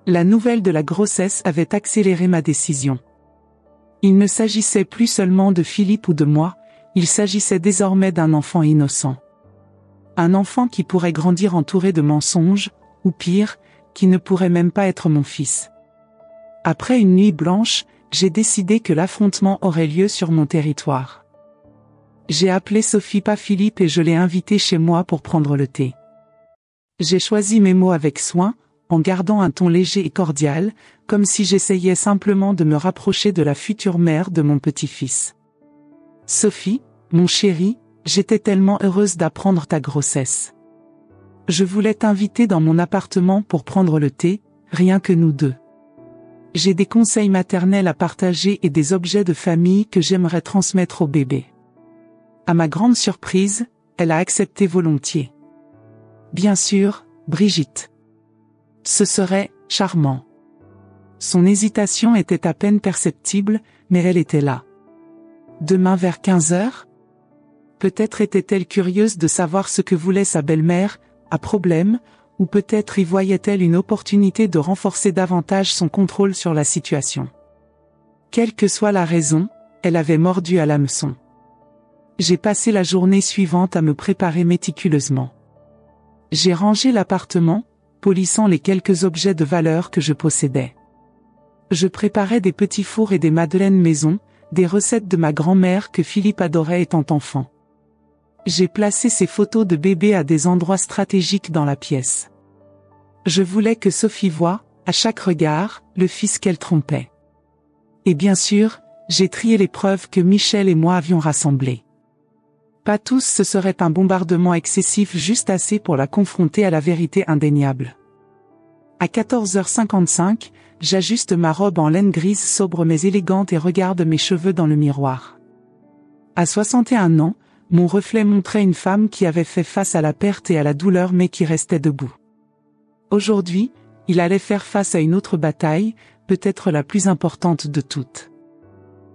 La nouvelle de la grossesse avait accéléré ma décision. Il ne s'agissait plus seulement de Philippe ou de moi, il s'agissait désormais d'un enfant innocent. Un enfant qui pourrait grandir entouré de mensonges, ou pire, qui ne pourrait même pas être mon fils. Après une nuit blanche, j'ai décidé que l'affrontement aurait lieu sur mon territoire. J'ai appelé Sophie pas Philippe et je l'ai invitée chez moi pour prendre le thé. J'ai choisi mes mots avec soin, en gardant un ton léger et cordial, comme si j'essayais simplement de me rapprocher de la future mère de mon petit-fils. Sophie, mon chéri, j'étais tellement heureuse d'apprendre ta grossesse. Je voulais t'inviter dans mon appartement pour prendre le thé, rien que nous deux. J'ai des conseils maternels à partager et des objets de famille que j'aimerais transmettre au bébé. À ma grande surprise, elle a accepté volontiers. Bien sûr, Brigitte. Ce serait charmant. Son hésitation était à peine perceptible, mais elle était là. Demain vers 15 heures? Peut-être était-elle curieuse de savoir ce que voulait sa belle-mère, à problème, ou peut-être y voyait-elle une opportunité de renforcer davantage son contrôle sur la situation. Quelle que soit la raison, elle avait mordu à l'hameçon. J'ai passé la journée suivante à me préparer méticuleusement. J'ai rangé l'appartement, polissant les quelques objets de valeur que je possédais. Je préparais des petits fours et des madeleines maison, des recettes de ma grand-mère que Philippe adorait étant enfant. J'ai placé ses photos de bébé à des endroits stratégiques dans la pièce. Je voulais que Sophie voie, à chaque regard, le fils qu'elle trompait. Et bien sûr, j'ai trié les preuves que Michel et moi avions rassemblées. Pas tous, ce serait un bombardement excessif juste assez pour la confronter à la vérité indéniable. À 14h55, j'ajuste ma robe en laine grise sobre mais élégante et regarde mes cheveux dans le miroir. À 61 ans, mon reflet montrait une femme qui avait fait face à la perte et à la douleur mais qui restait debout. Aujourd'hui, il allait faire face à une autre bataille, peut-être la plus importante de toutes.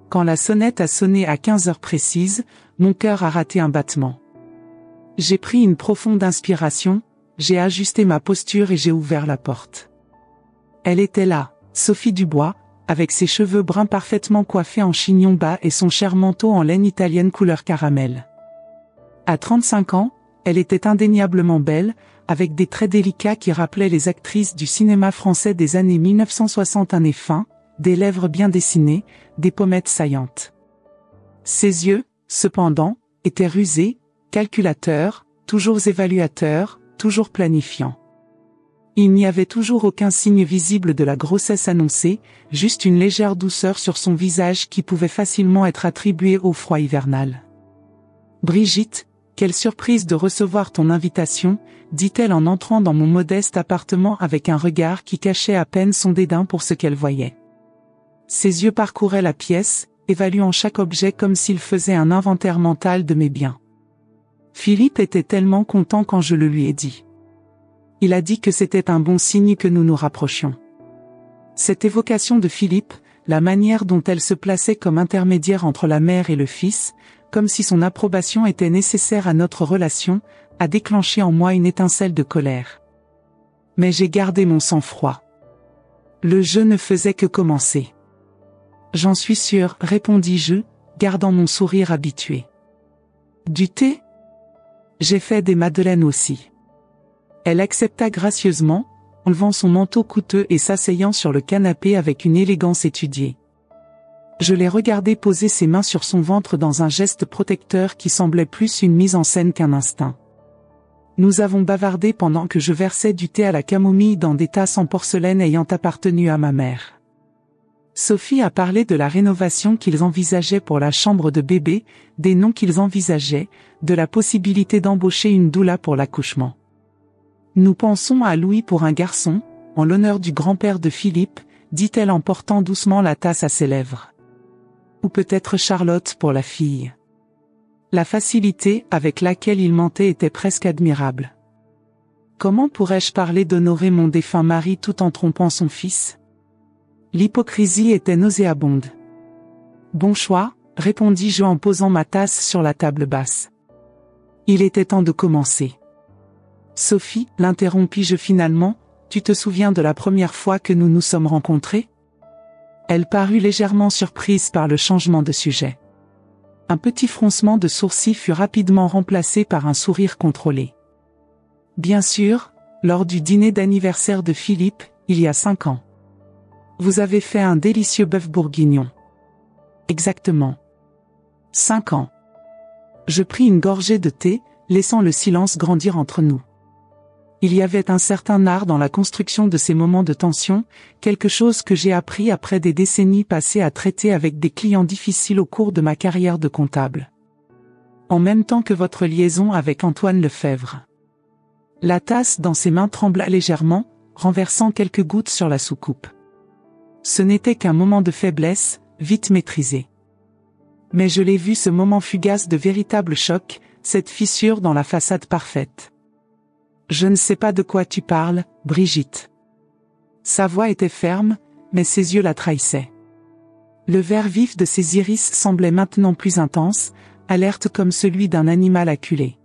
Quand la sonnette a sonné à 15 heures précises, mon cœur a raté un battement. J'ai pris une profonde inspiration, j'ai ajusté ma posture et j'ai ouvert la porte. Elle était là, Sophie Dubois, avec ses cheveux bruns parfaitement coiffés en chignon bas et son cher manteau en laine italienne couleur caramel. À 35 ans, elle était indéniablement belle, avec des traits délicats qui rappelaient les actrices du cinéma français des années 1960, un nez fin, des lèvres bien dessinées, des pommettes saillantes. Ses yeux, cependant, étaient rusés, calculateurs, toujours évaluateur, toujours planifiant. Il n'y avait toujours aucun signe visible de la grossesse annoncée, juste une légère douceur sur son visage qui pouvait facilement être attribuée au froid hivernal. « Brigitte, quelle surprise de recevoir ton invitation », dit-elle en entrant dans mon modeste appartement avec un regard qui cachait à peine son dédain pour ce qu'elle voyait. Ses yeux parcouraient la pièce, évaluant chaque objet comme s'il faisait un inventaire mental de mes biens. Philippe était tellement content quand je le lui ai dit. Il a dit que c'était un bon signe que nous nous rapprochions. Cette évocation de Philippe, la manière dont elle se plaçait comme intermédiaire entre la mère et le fils, comme si son approbation était nécessaire à notre relation, a déclenché en moi une étincelle de colère. Mais j'ai gardé mon sang-froid. Le jeu ne faisait que commencer. J'en suis sûre, répondis-je, gardant mon sourire habitué. Du thé ? J'ai fait des madeleines aussi. Elle accepta gracieusement, enlevant son manteau coûteux et s'asseyant sur le canapé avec une élégance étudiée. Je l'ai regardé poser ses mains sur son ventre dans un geste protecteur qui semblait plus une mise en scène qu'un instinct. Nous avons bavardé pendant que je versais du thé à la camomille dans des tasses en porcelaine ayant appartenu à ma mère. Sophie a parlé de la rénovation qu'ils envisageaient pour la chambre de bébé, des noms qu'ils envisageaient, de la possibilité d'embaucher une doula pour l'accouchement. Nous pensons à Louis pour un garçon, en l'honneur du grand-père de Philippe, dit-elle en portant doucement la tasse à ses lèvres. Ou peut-être Charlotte pour la fille. La facilité avec laquelle il mentait était presque admirable. Comment pourrais-je parler d'honorer mon défunt mari tout en trompant son fils ? L'hypocrisie était nauséabonde. Bon choix, répondis-je en posant ma tasse sur la table basse. Il était temps de commencer. Sophie, l'interrompis-je finalement, tu te souviens de la première fois que nous nous sommes rencontrés ? Elle parut légèrement surprise par le changement de sujet. Un petit froncement de sourcils fut rapidement remplacé par un sourire contrôlé. Bien sûr, lors du dîner d'anniversaire de Philippe, il y a 5 ans. Vous avez fait un délicieux bœuf bourguignon. Exactement. 5 ans. Je pris une gorgée de thé, laissant le silence grandir entre nous. Il y avait un certain art dans la construction de ces moments de tension, quelque chose que j'ai appris après des décennies passées à traiter avec des clients difficiles au cours de ma carrière de comptable. En même temps que votre liaison avec Antoine Lefebvre. La tasse dans ses mains trembla légèrement, renversant quelques gouttes sur la soucoupe. Ce n'était qu'un moment de faiblesse, vite maîtrisé. Mais je l'ai vu, ce moment fugace de véritable choc, cette fissure dans la façade parfaite. Je ne sais pas de quoi tu parles, Brigitte. Sa voix était ferme, mais ses yeux la trahissaient. Le vert vif de ses iris semblait maintenant plus intense, alerte comme celui d'un animal acculé.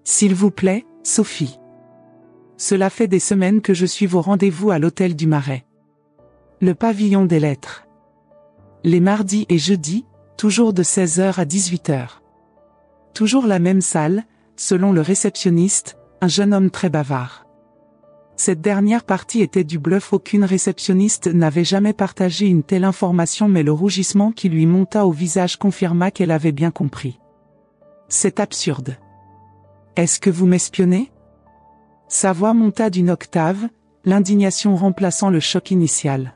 S'il vous plaît, Sophie. Cela fait des semaines que je suis vos rendez-vous à l'hôtel du Marais. Le pavillon des lettres. Les mardis et jeudis, toujours de 16h à 18h. Toujours la même salle, selon le réceptionniste, un jeune homme très bavard. Cette dernière partie était du bluff, aucune réceptionniste n'avait jamais partagé une telle information, mais le rougissement qui lui monta au visage confirma qu'elle avait bien compris. C'est absurde. Est-ce que vous m'espionnez ? Sa voix monta d'une octave, l'indignation remplaçant le choc initial.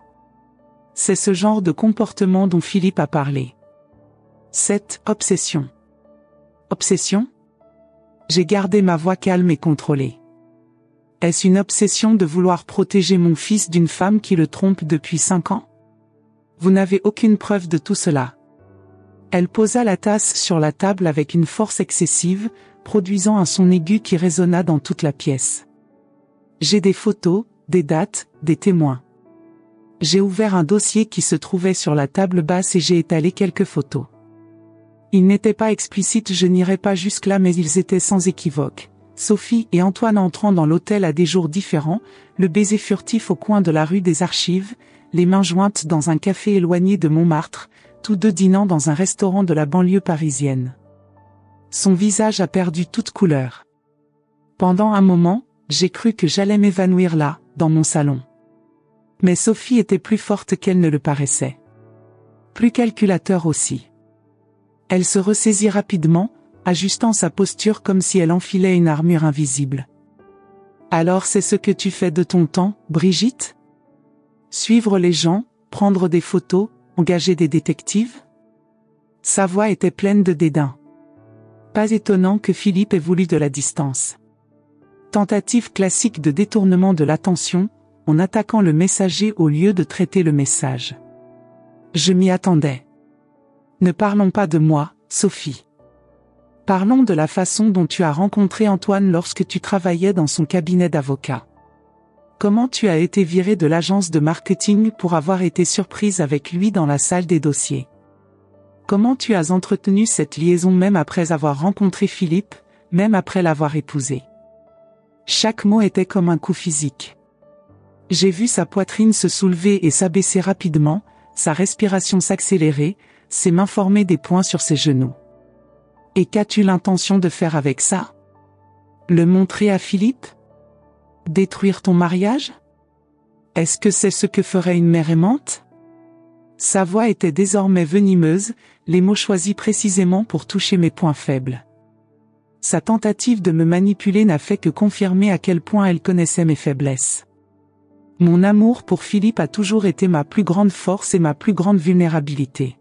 C'est ce genre de comportement dont Philippe a parlé. Cette obsession. Obsession ? J'ai gardé ma voix calme et contrôlée. Est-ce une obsession de vouloir protéger mon fils d'une femme qui le trompe depuis 5 ans ? Vous n'avez aucune preuve de tout cela. Elle posa la tasse sur la table avec une force excessive, produisant un son aigu qui résonna dans toute la pièce. J'ai des photos, des dates, des témoins. J'ai ouvert un dossier qui se trouvait sur la table basse et j'ai étalé quelques photos. Ils n'étaient pas explicites, je n'irai pas jusque-là, mais ils étaient sans équivoque. Sophie et Antoine entrant dans l'hôtel à des jours différents, le baiser furtif au coin de la rue des Archives, les mains jointes dans un café éloigné de Montmartre, tous deux dînant dans un restaurant de la banlieue parisienne. Son visage a perdu toute couleur. Pendant un moment, j'ai cru que j'allais m'évanouir là, dans mon salon. Mais Sophie était plus forte qu'elle ne le paraissait. Plus calculateur aussi. Elle se ressaisit rapidement, ajustant sa posture comme si elle enfilait une armure invisible. Alors c'est ce que tu fais de ton temps, Brigitte? Suivre les gens, prendre des photos, engager des détectives? Sa voix était pleine de dédain. Pas étonnant que Philippe ait voulu de la distance. Tentative classique de détournement de l'attention, en attaquant le messager au lieu de traiter le message. Je m'y attendais. Ne parlons pas de moi, Sophie. Parlons de la façon dont tu as rencontré Antoine lorsque tu travaillais dans son cabinet d'avocat. Comment tu as été virée de l'agence de marketing pour avoir été surprise avec lui dans la salle des dossiers? Comment tu as entretenu cette liaison même après avoir rencontré Philippe, même après l'avoir épousé? Chaque mot était comme un coup physique. J'ai vu sa poitrine se soulever et s'abaisser rapidement, sa respiration s'accélérer, ses mains former des points sur ses genoux. Et qu'as-tu l'intention de faire avec ça? Le montrer à Philippe? Détruire ton mariage? Est-ce que c'est ce que ferait une mère aimante? Sa voix était désormais venimeuse, les mots choisis précisément pour toucher mes points faibles. Sa tentative de me manipuler n'a fait que confirmer à quel point elle connaissait mes faiblesses. Mon amour pour Philippe a toujours été ma plus grande force et ma plus grande vulnérabilité.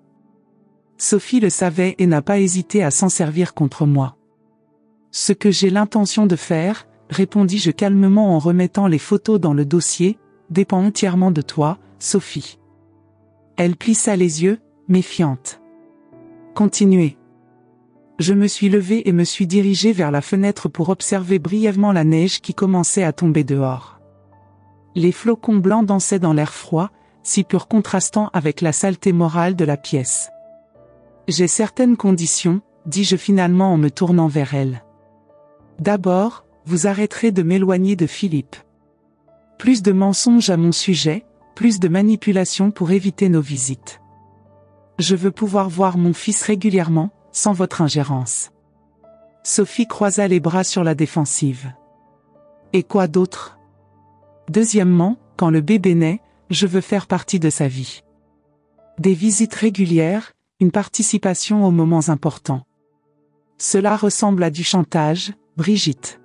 Sophie le savait et n'a pas hésité à s'en servir contre moi. Ce que j'ai l'intention de faire, répondis-je calmement en remettant les photos dans le dossier, dépend entièrement de toi, Sophie. Elle plissa les yeux, méfiante. Continuez. Je me suis levée et me suis dirigée vers la fenêtre pour observer brièvement la neige qui commençait à tomber dehors. Les flocons blancs dansaient dans l'air froid, si pur contrastant avec la saleté morale de la pièce. J'ai certaines conditions, dis-je finalement en me tournant vers elle. D'abord, vous arrêterez de m'éloigner de Philippe. Plus de mensonges à mon sujet, plus de manipulations pour éviter nos visites. Je veux pouvoir voir mon fils régulièrement, sans votre ingérence. Sophie croisa les bras sur la défensive. Et quoi d'autre? Deuxièmement, quand le bébé naît, je veux faire partie de sa vie. Des visites régulières, une participation aux moments importants. Cela ressemble à du chantage, Brigitte.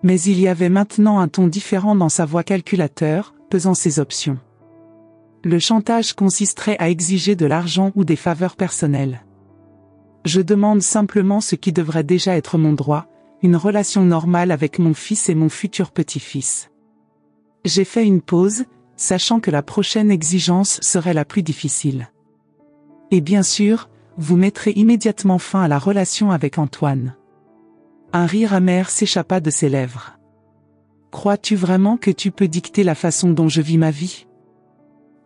Mais il y avait maintenant un ton différent dans sa voix calculateur, pesant ses options. Le chantage consisterait à exiger de l'argent ou des faveurs personnelles. Je demande simplement ce qui devrait déjà être mon droit, une relation normale avec mon fils et mon futur petit-fils. J'ai fait une pause, sachant que la prochaine exigence serait la plus difficile. Et bien sûr, vous mettrez immédiatement fin à la relation avec Antoine. Un rire amer s'échappa de ses lèvres. Crois-tu vraiment que tu peux dicter la façon dont je vis ma vie?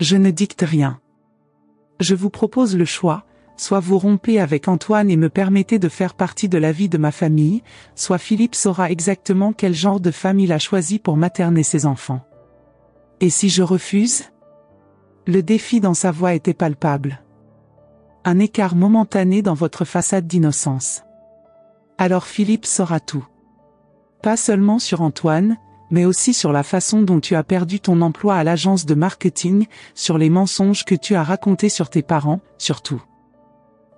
Je ne dicte rien. Je vous propose le choix, soit vous rompez avec Antoine et me permettez de faire partie de la vie de ma famille, soit Philippe saura exactement quel genre de femme il a choisi pour materner ses enfants. Et si je refuse? Le défi dans sa voix était palpable. Un écart momentané dans votre façade d'innocence. Alors Philippe saura tout. Pas seulement sur Antoine, mais aussi sur la façon dont tu as perdu ton emploi à l'agence de marketing, sur les mensonges que tu as racontés sur tes parents, surtout.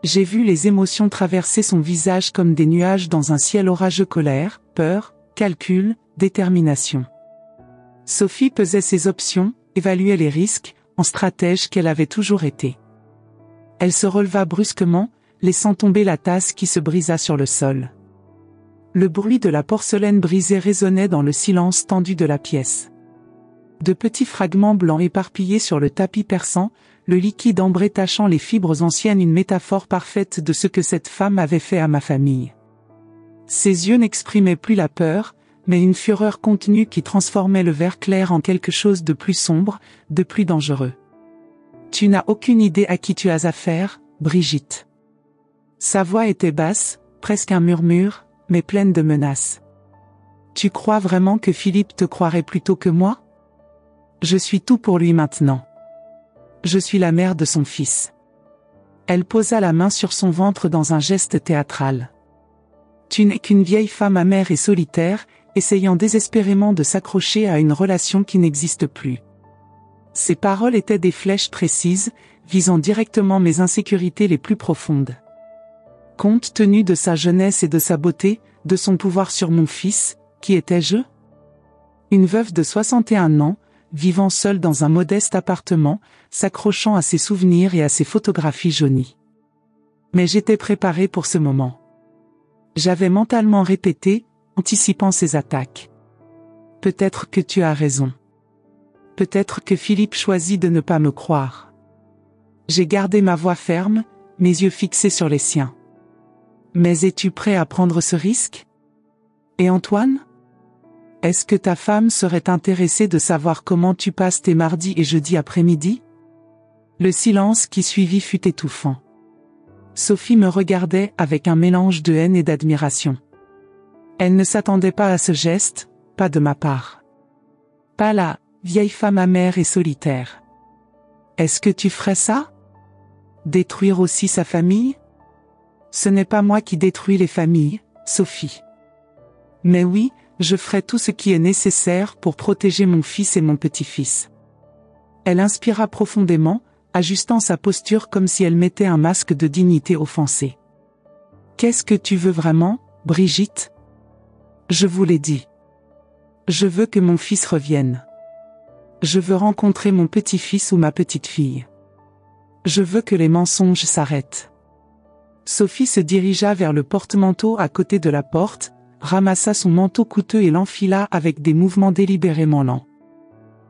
J'ai vu les émotions traverser son visage comme des nuages dans un ciel orageux. Colère, peur, calcul, détermination. Sophie pesait ses options, évaluait les risques, en stratège qu'elle avait toujours été. Elle se releva brusquement, laissant tomber la tasse qui se brisa sur le sol. Le bruit de la porcelaine brisée résonnait dans le silence tendu de la pièce. De petits fragments blancs éparpillés sur le tapis persan, le liquide ambré tachant les fibres anciennes, une métaphore parfaite de ce que cette femme avait fait à ma famille. Ses yeux n'exprimaient plus la peur, mais une fureur contenue qui transformait le vert clair en quelque chose de plus sombre, de plus dangereux. Tu n'as aucune idée à qui tu as affaire, Brigitte. Sa voix était basse, presque un murmure, mais pleine de menaces. Tu crois vraiment que Philippe te croirait plutôt que moi? Je suis tout pour lui maintenant. Je suis la mère de son fils. Elle posa la main sur son ventre dans un geste théâtral. Tu n'es qu'une vieille femme amère et solitaire, essayant désespérément de s'accrocher à une relation qui n'existe plus. Ces paroles étaient des flèches précises, visant directement mes insécurités les plus profondes. Compte tenu de sa jeunesse et de sa beauté, de son pouvoir sur mon fils, qui étais-je? Une veuve de 61 ans, vivant seule dans un modeste appartement, s'accrochant à ses souvenirs et à ses photographies jaunies. Mais j'étais préparée pour ce moment. J'avais mentalement répété, anticipant ses attaques. Peut-être que tu as raison. Peut-être que Philippe choisit de ne pas me croire. J'ai gardé ma voix ferme, mes yeux fixés sur les siens. Mais es-tu prêt à prendre ce risque? Et Antoine? Est-ce que ta femme serait intéressée de savoir comment tu passes tes mardis et jeudis après-midi? Le silence qui suivit fut étouffant. Sophie me regardait avec un mélange de haine et d'admiration. Elle ne s'attendait pas à ce geste, pas de ma part. Pas la vieille femme amère et solitaire. Est-ce que tu ferais ça? Détruire aussi sa famille? Ce n'est pas moi qui détruis les familles, Sophie. Mais oui, je ferai tout ce qui est nécessaire pour protéger mon fils et mon petit-fils. Elle inspira profondément, ajustant sa posture comme si elle mettait un masque de dignité offensée. Qu'est-ce que tu veux vraiment, Brigitte? Je vous l'ai dit. Je veux que mon fils revienne. Je veux rencontrer mon petit-fils ou ma petite-fille. Je veux que les mensonges s'arrêtent. Sophie se dirigea vers le porte-manteau à côté de la porte, ramassa son manteau coûteux et l'enfila avec des mouvements délibérément lents.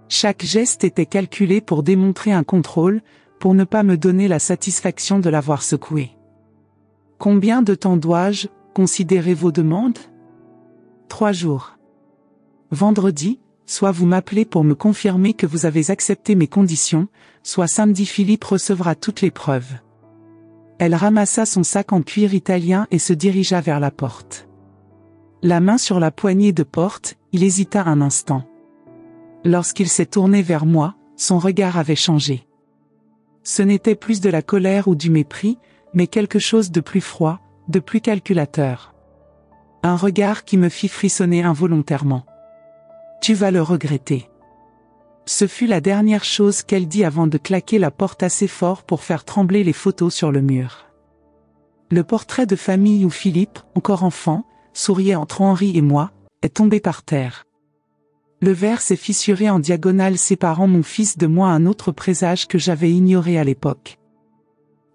Chaque geste était calculé pour démontrer un contrôle, pour ne pas me donner la satisfaction de l'avoir secoué. Combien de temps dois-je considérer vos demandes? 3 jours. Vendredi, soit vous m'appelez pour me confirmer que vous avez accepté mes conditions, soit samedi Philippe recevra toutes les preuves. Elle ramassa son sac en cuir italien et se dirigea vers la porte. La main sur la poignée de porte, il hésita un instant. Lorsqu'il s'est tourné vers moi, son regard avait changé. Ce n'était plus de la colère ou du mépris, mais quelque chose de plus froid, de plus calculateur. Un regard qui me fit frissonner involontairement. Tu vas le regretter. Ce fut la dernière chose qu'elle dit avant de claquer la porte assez fort pour faire trembler les photos sur le mur. Le portrait de famille où Philippe, encore enfant, souriait entre Henri et moi, est tombé par terre. Le verre s'est fissuré en diagonale séparant mon fils de moi, un autre présage que j'avais ignoré à l'époque.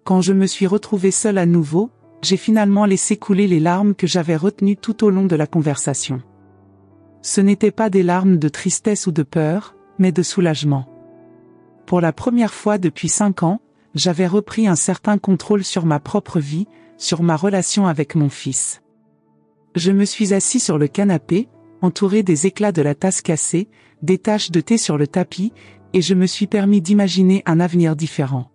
Quand je me suis retrouvée seule à nouveau, j'ai finalement laissé couler les larmes que j'avais retenues tout au long de la conversation. Ce n'étaient pas des larmes de tristesse ou de peur, mais de soulagement. Pour la première fois depuis 5 ans, j'avais repris un certain contrôle sur ma propre vie, sur ma relation avec mon fils. Je me suis assis sur le canapé, entouré des éclats de la tasse cassée, des taches de thé sur le tapis, et je me suis permis d'imaginer un avenir différent.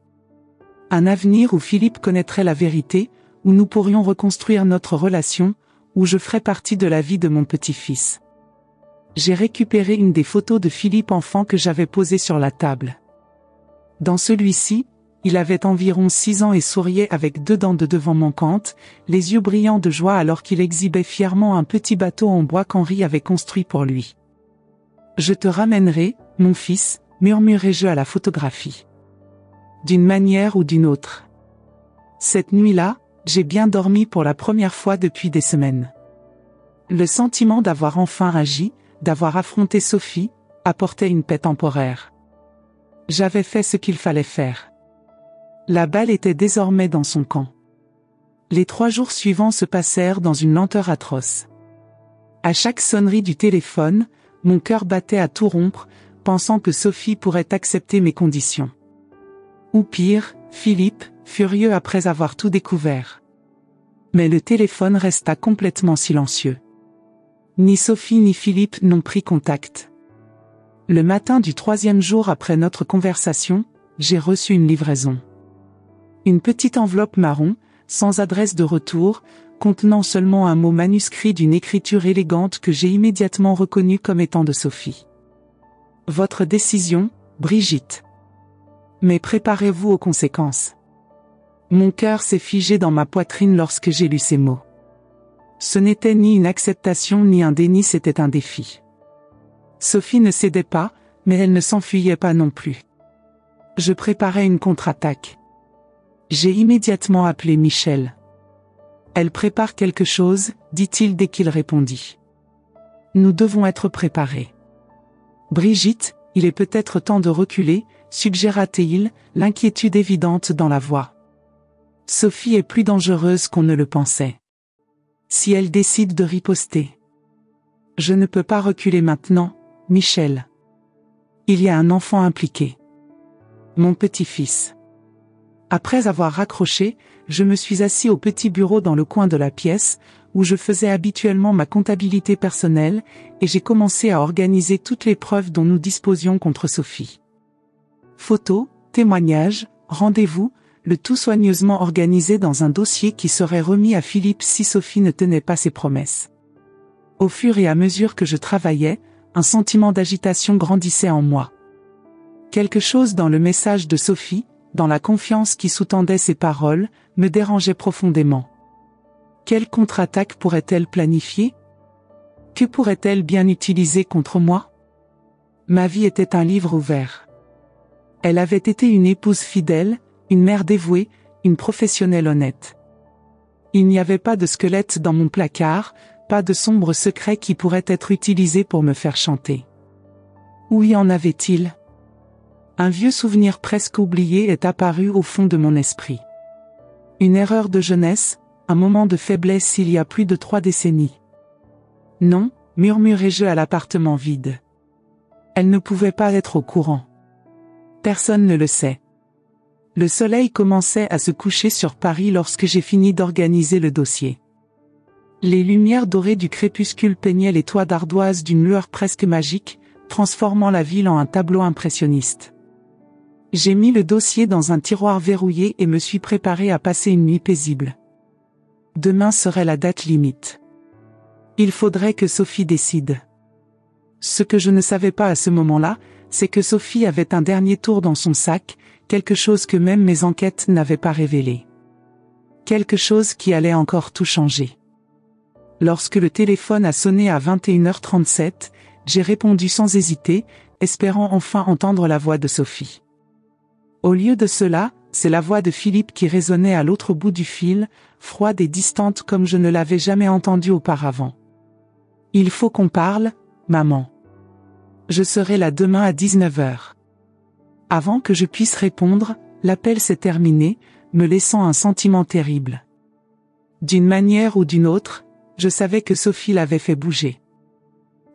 Un avenir où Philippe connaîtrait la vérité, où nous pourrions reconstruire notre relation, où je ferais partie de la vie de mon petit-fils. J'ai récupéré une des photos de Philippe enfant que j'avais posée sur la table. Dans celui-ci, il avait environ 6 ans et souriait avec 2 dents de devant manquantes, les yeux brillants de joie alors qu'il exhibait fièrement un petit bateau en bois qu'Henri avait construit pour lui. « Je te ramènerai, mon fils », murmurai-je à la photographie. D'une manière ou d'une autre. Cette nuit-là, j'ai bien dormi pour la première fois depuis des semaines. Le sentiment d'avoir enfin agi, d'avoir affronté Sophie, apportait une paix temporaire. J'avais fait ce qu'il fallait faire. La balle était désormais dans son camp. Les 3 jours suivants se passèrent dans une lenteur atroce. À chaque sonnerie du téléphone, mon cœur battait à tout rompre, pensant que Sophie pourrait accepter mes conditions. Ou pire, Philippe, furieux après avoir tout découvert. Mais le téléphone resta complètement silencieux. Ni Sophie ni Philippe n'ont pris contact. Le matin du 3e jour après notre conversation, j'ai reçu une livraison. Une petite enveloppe marron, sans adresse de retour, contenant seulement un mot manuscrit d'une écriture élégante que j'ai immédiatement reconnu comme étant de Sophie. Votre décision, Brigitte. Mais préparez-vous aux conséquences. Mon cœur s'est figé dans ma poitrine lorsque j'ai lu ces mots. Ce n'était ni une acceptation ni un déni, c'était un défi. Sophie ne cédait pas, mais elle ne s'enfuyait pas non plus. Je préparais une contre-attaque. J'ai immédiatement appelé Michel. Elle prépare quelque chose, dit-il dès qu'il répondit. Nous devons être préparés. Brigitte, il est peut-être temps de reculer, suggéra-t-il, l'inquiétude évidente dans la voix. Sophie est plus dangereuse qu'on ne le pensait. Si elle décide de riposter. Je ne peux pas reculer maintenant, Michel. Il y a un enfant impliqué. Mon petit-fils. Après avoir raccroché, je me suis assis au petit bureau dans le coin de la pièce, où je faisais habituellement ma comptabilité personnelle, et j'ai commencé à organiser toutes les preuves dont nous disposions contre Sophie. Photos, témoignages, rendez-vous, le tout soigneusement organisé dans un dossier qui serait remis à Philippe si Sophie ne tenait pas ses promesses. Au fur et à mesure que je travaillais, un sentiment d'agitation grandissait en moi. Quelque chose dans le message de Sophie, dans la confiance qui sous-tendait ses paroles, me dérangeait profondément. Quelle contre-attaque pourrait-elle planifier? Que pourrait-elle bien utiliser contre moi? Ma vie était un livre ouvert. Elle avait été une épouse fidèle, une mère dévouée, une professionnelle honnête. Il n'y avait pas de squelette dans mon placard, pas de sombre secret qui pourrait être utilisé pour me faire chanter. Où y en avait-il? Un vieux souvenir presque oublié est apparu au fond de mon esprit. Une erreur de jeunesse, un moment de faiblesse il y a plus de 3 décennies. Non, murmurai-je à l'appartement vide. Elle ne pouvait pas être au courant. Personne ne le sait. Le soleil commençait à se coucher sur Paris lorsque j'ai fini d'organiser le dossier. Les lumières dorées du crépuscule peignaient les toits d'ardoise d'une lueur presque magique, transformant la ville en un tableau impressionniste. J'ai mis le dossier dans un tiroir verrouillé et me suis préparé à passer une nuit paisible. Demain serait la date limite. Il faudrait que Sophie décide. Ce que je ne savais pas à ce moment-là, c'est que Sophie avait un dernier tour dans son sac, quelque chose que même mes enquêtes n'avaient pas révélé. Quelque chose qui allait encore tout changer. Lorsque le téléphone a sonné à 21h37, j'ai répondu sans hésiter, espérant enfin entendre la voix de Sophie. Au lieu de cela, c'est la voix de Philippe qui résonnait à l'autre bout du fil, froide et distante comme je ne l'avais jamais entendue auparavant. Il faut qu'on parle, maman. Je serai là demain à 19h. Avant que je puisse répondre, l'appel s'est terminé, me laissant un sentiment terrible. D'une manière ou d'une autre, je savais que Sophie l'avait fait bouger.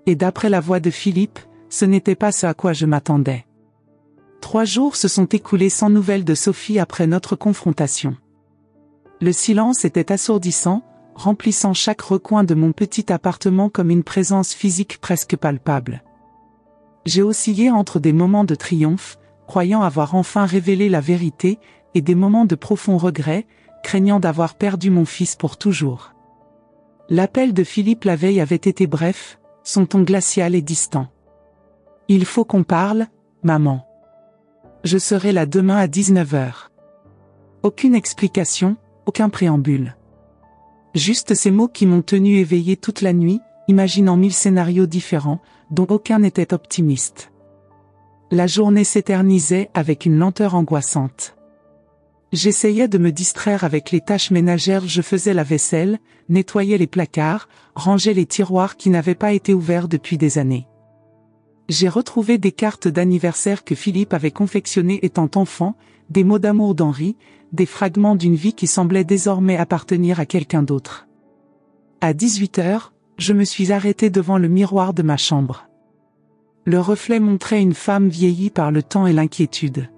Et d'après la voix de Philippe, ce n'était pas ce à quoi je m'attendais. 3 jours se sont écoulés sans nouvelles de Sophie après notre confrontation. Le silence était assourdissant, remplissant chaque recoin de mon petit appartement comme une présence physique presque palpable. J'ai oscillé entre des moments de triomphe, croyant avoir enfin révélé la vérité, et des moments de profond regret, craignant d'avoir perdu mon fils pour toujours. L'appel de Philippe la veille avait été bref, son ton glacial et distant. Il faut qu'on parle, maman. Je serai là demain à 19h. Aucune explication, aucun préambule. Juste ces mots qui m'ont tenu éveillé toute la nuit, imaginant 1000 scénarios différents, dont aucun n'était optimiste. La journée s'éternisait avec une lenteur angoissante. J'essayais de me distraire avec les tâches ménagères, je faisais la vaisselle, nettoyais les placards, rangeais les tiroirs qui n'avaient pas été ouverts depuis des années. J'ai retrouvé des cartes d'anniversaire que Philippe avait confectionnées étant enfant, des mots d'amour d'Henri, des fragments d'une vie qui semblait désormais appartenir à quelqu'un d'autre. À 18h, je me suis arrêté devant le miroir de ma chambre. Le reflet montrait une femme vieillie par le temps et l'inquiétude.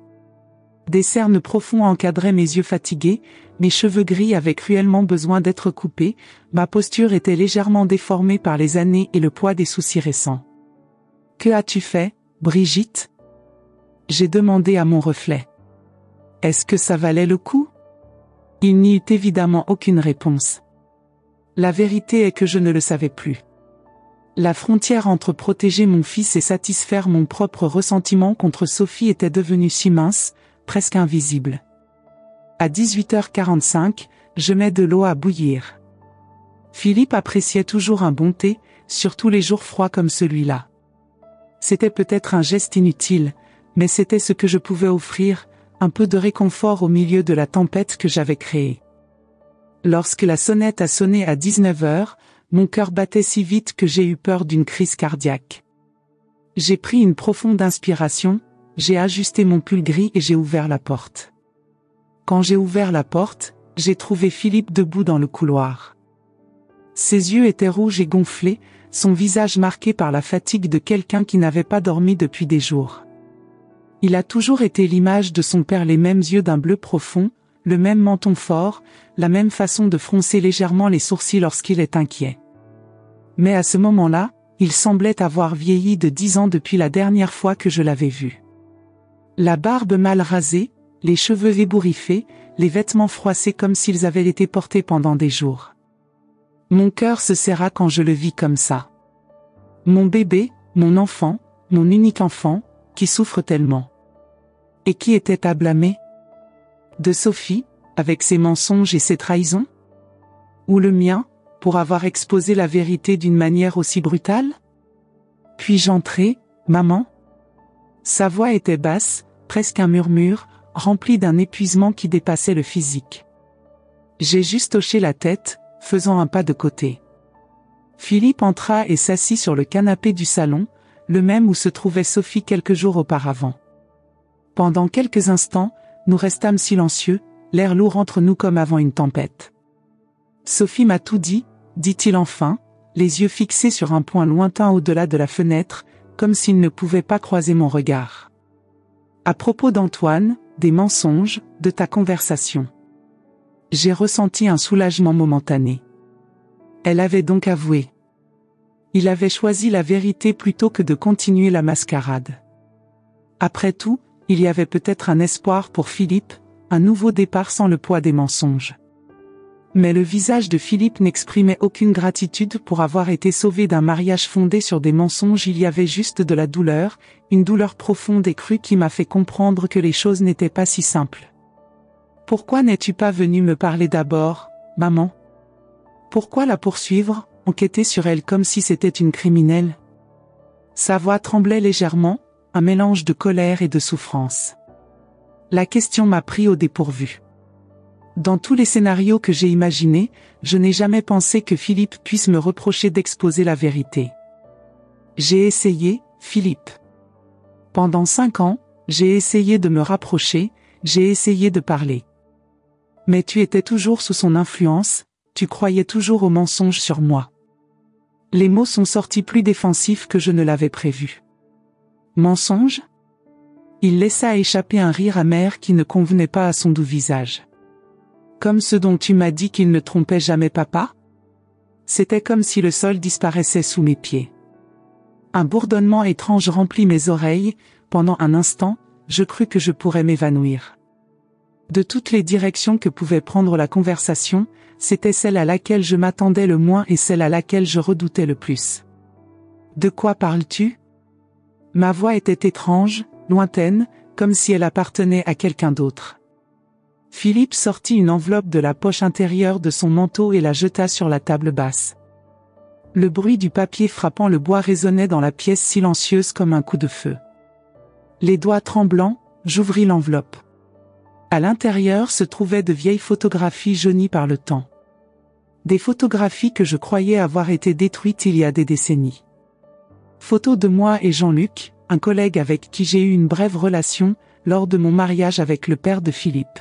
Des cernes profonds encadraient mes yeux fatigués, mes cheveux gris avaient cruellement besoin d'être coupés, ma posture était légèrement déformée par les années et le poids des soucis récents. « Que as-tu fait, Brigitte ?» J'ai demandé à mon reflet. Est-ce que ça valait le coup? Il n'y eut évidemment aucune réponse. La vérité est que je ne le savais plus. La frontière entre protéger mon fils et satisfaire mon propre ressentiment contre Sophie était devenue si mince, presque invisible. À 18h45, je mets de l'eau à bouillir. Philippe appréciait toujours un bon thé, surtout les jours froids comme celui-là. C'était peut-être un geste inutile, mais c'était ce que je pouvais offrir, un peu de réconfort au milieu de la tempête que j'avais créée. Lorsque la sonnette a sonné à 19 heures, mon cœur battait si vite que j'ai eu peur d'une crise cardiaque. J'ai pris une profonde inspiration, j'ai ajusté mon pull gris et j'ai ouvert la porte. Quand j'ai ouvert la porte, j'ai trouvé Philippe debout dans le couloir. Ses yeux étaient rouges et gonflés, son visage marqué par la fatigue de quelqu'un qui n'avait pas dormi depuis des jours. Il a toujours été l'image de son père, les mêmes yeux d'un bleu profond, le même menton fort, la même façon de froncer légèrement les sourcils lorsqu'il est inquiet. Mais à ce moment-là, il semblait avoir vieilli de 10 ans depuis la dernière fois que je l'avais vu. La barbe mal rasée, les cheveux ébouriffés, les vêtements froissés comme s'ils avaient été portés pendant des jours. Mon cœur se serra quand je le vis comme ça. Mon bébé, mon enfant, mon unique enfant, qui souffre tellement. Et qui était à blâmer? De Sophie, avec ses mensonges et ses trahisons? Ou le mien, pour avoir exposé la vérité d'une manière aussi brutale? Puis-je entrer, maman? Sa voix était basse, presque un murmure, remplie d'un épuisement qui dépassait le physique. J'ai juste hoché la tête, faisant un pas de côté. Philippe entra et s'assit sur le canapé du salon, le même où se trouvait Sophie quelques jours auparavant. Pendant quelques instants, nous restâmes silencieux, l'air lourd entre nous comme avant une tempête. Sophie m'a tout dit, dit-il enfin, les yeux fixés sur un point lointain au-delà de la fenêtre, comme s'il ne pouvait pas croiser mon regard. À propos d'Antoine, des mensonges, de ta conversation. J'ai ressenti un soulagement momentané. Elle avait donc avoué. Il avait choisi la vérité plutôt que de continuer la mascarade. Après tout, il y avait peut-être un espoir pour Philippe, un nouveau départ sans le poids des mensonges. Mais le visage de Philippe n'exprimait aucune gratitude pour avoir été sauvé d'un mariage fondé sur des mensonges. Il y avait juste de la douleur, une douleur profonde et crue qui m'a fait comprendre que les choses n'étaient pas si simples. Pourquoi n'es-tu pas venue me parler d'abord, maman? Pourquoi la poursuivre, enquêter sur elle comme si c'était une criminelle? Sa voix tremblait légèrement, un mélange de colère et de souffrance. La question m'a pris au dépourvu. Dans tous les scénarios que j'ai imaginés, je n'ai jamais pensé que Philippe puisse me reprocher d'exposer la vérité. J'ai essayé, Philippe. Pendant 5 ans, j'ai essayé de me rapprocher, j'ai essayé de parler. Mais tu étais toujours sous son influence, tu croyais toujours aux mensonges sur moi. Les mots sont sortis plus défensifs que je ne l'avais prévu. Mensonge? Il laissa échapper un rire amer qui ne convenait pas à son doux visage. Comme ce dont tu m'as dit qu'il ne trompait jamais papa? C'était comme si le sol disparaissait sous mes pieds. Un bourdonnement étrange remplit mes oreilles, pendant un instant, je crus que je pourrais m'évanouir. De toutes les directions que pouvait prendre la conversation, c'était celle à laquelle je m'attendais le moins et celle à laquelle je redoutais le plus. De quoi parles-tu? Ma voix était étrange, lointaine, comme si elle appartenait à quelqu'un d'autre. Philippe sortit une enveloppe de la poche intérieure de son manteau et la jeta sur la table basse. Le bruit du papier frappant le bois résonnait dans la pièce silencieuse comme un coup de feu. Les doigts tremblants, j'ouvris l'enveloppe. À l'intérieur se trouvaient de vieilles photographies jaunies par le temps. Des photographies que je croyais avoir été détruites il y a des décennies. Photos de moi et Jean-Luc, un collègue avec qui j'ai eu une brève relation, lors de mon mariage avec le père de Philippe.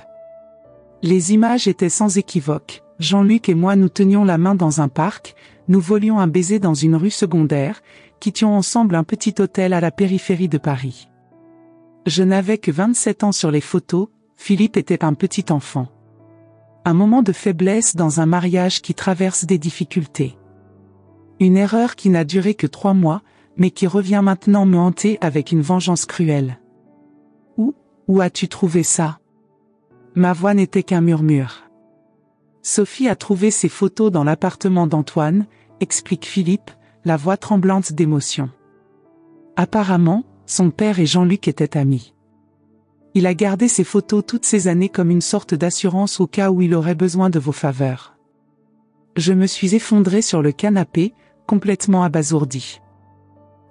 Les images étaient sans équivoque. Jean-Luc et moi nous tenions la main dans un parc, nous volions un baiser dans une rue secondaire, quittions ensemble un petit hôtel à la périphérie de Paris. Je n'avais que 27 ans sur les photos, Philippe était un petit enfant. Un moment de faiblesse dans un mariage qui traverse des difficultés. Une erreur qui n'a duré que 3 mois, mais qui revient maintenant me hanter avec une vengeance cruelle. Où as-tu trouvé ça? Ma voix n'était qu'un murmure. Sophie a trouvé ces photos dans l'appartement d'Antoine, explique Philippe, la voix tremblante d'émotion. Apparemment, son père et Jean-Luc étaient amis. Il a gardé ces photos toutes ces années comme une sorte d'assurance au cas où il aurait besoin de vos faveurs. Je me suis effondrée sur le canapé, complètement abasourdie.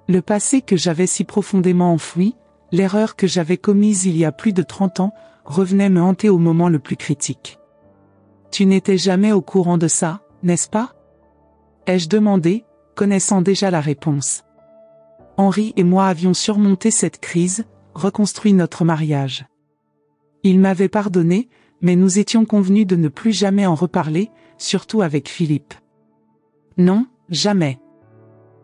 Le passé que j'avais si profondément enfoui, l'erreur que j'avais commise il y a plus de 30 ans, revenait me hanter au moment le plus critique. Tu n'étais jamais au courant de ça, n'est-ce pas? Ai-je demandé, connaissant déjà la réponse. Henri et moi avions surmonté cette crise, reconstruit notre mariage. Il m'avait pardonné, mais nous étions convenus de ne plus jamais en reparler, surtout avec Philippe. Non, jamais.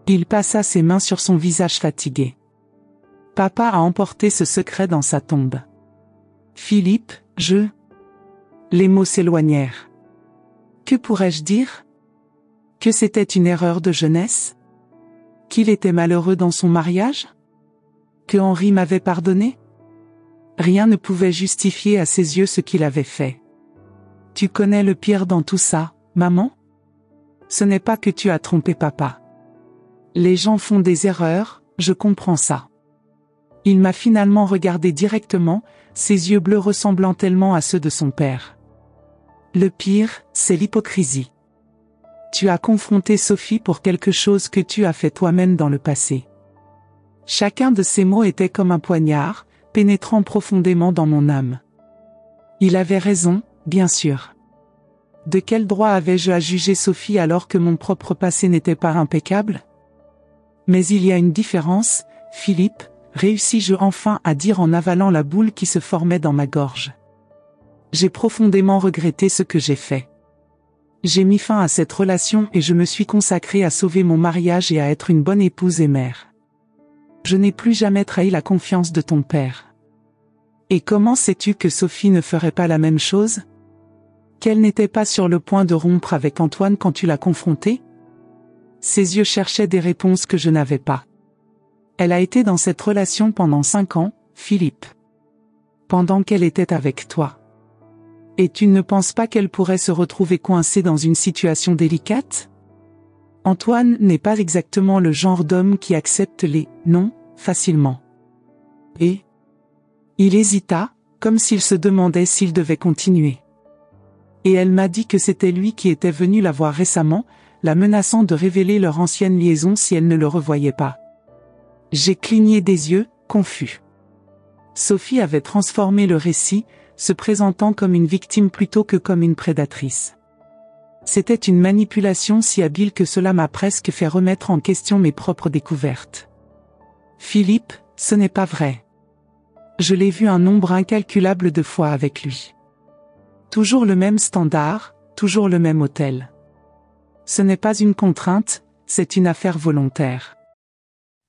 Il passa ses mains sur son visage fatigué. Papa a emporté ce secret dans sa tombe. Philippe, Les mots s'éloignèrent. Que pourrais-je dire? Que c'était une erreur de jeunesse? Qu'il était malheureux dans son mariage? Que Henri m'avait pardonné? Rien ne pouvait justifier à ses yeux ce qu'il avait fait. Tu connais le pire dans tout ça, maman? Ce n'est pas que tu as trompé papa. Les gens font des erreurs, je comprends ça. Il m'a finalement regardé directement, ses yeux bleus ressemblant tellement à ceux de son père. Le pire, c'est l'hypocrisie. Tu as confronté Sophie pour quelque chose que tu as fait toi-même dans le passé. Chacun de ces mots était comme un poignard, pénétrant profondément dans mon âme. Il avait raison, bien sûr. De quel droit avais-je à juger Sophie alors que mon propre passé n'était pas impeccable? Mais il y a une différence, Philippe, réussis-je enfin à dire en avalant la boule qui se formait dans ma gorge. J'ai profondément regretté ce que j'ai fait. J'ai mis fin à cette relation et je me suis consacrée à sauver mon mariage et à être une bonne épouse et mère. Je n'ai plus jamais trahi la confiance de ton père. Et comment sais-tu que Sophie ne ferait pas la même chose? Qu'elle n'était pas sur le point de rompre avec Antoine quand tu l'as confrontée? Ses yeux cherchaient des réponses que je n'avais pas. Elle a été dans cette relation pendant 5 ans, Philippe. Pendant qu'elle était avec toi. Et tu ne penses pas qu'elle pourrait se retrouver coincée dans une situation délicate? Antoine n'est pas exactement le genre d'homme qui accepte les « non » facilement. Et il hésita, comme s'il se demandait s'il devait continuer. Et elle m'a dit que c'était lui qui était venu la voir récemment, la menaçant de révéler leur ancienne liaison si elle ne le revoyait pas. J'ai cligné des yeux, confus. Sophie avait transformé le récit, se présentant comme une victime plutôt que comme une prédatrice. C'était une manipulation si habile que cela m'a presque fait remettre en question mes propres découvertes. Philippe, ce n'est pas vrai. Je l'ai vu un nombre incalculable de fois avec lui. Toujours le même standard, toujours le même hôtel. Ce n'est pas une contrainte, c'est une affaire volontaire.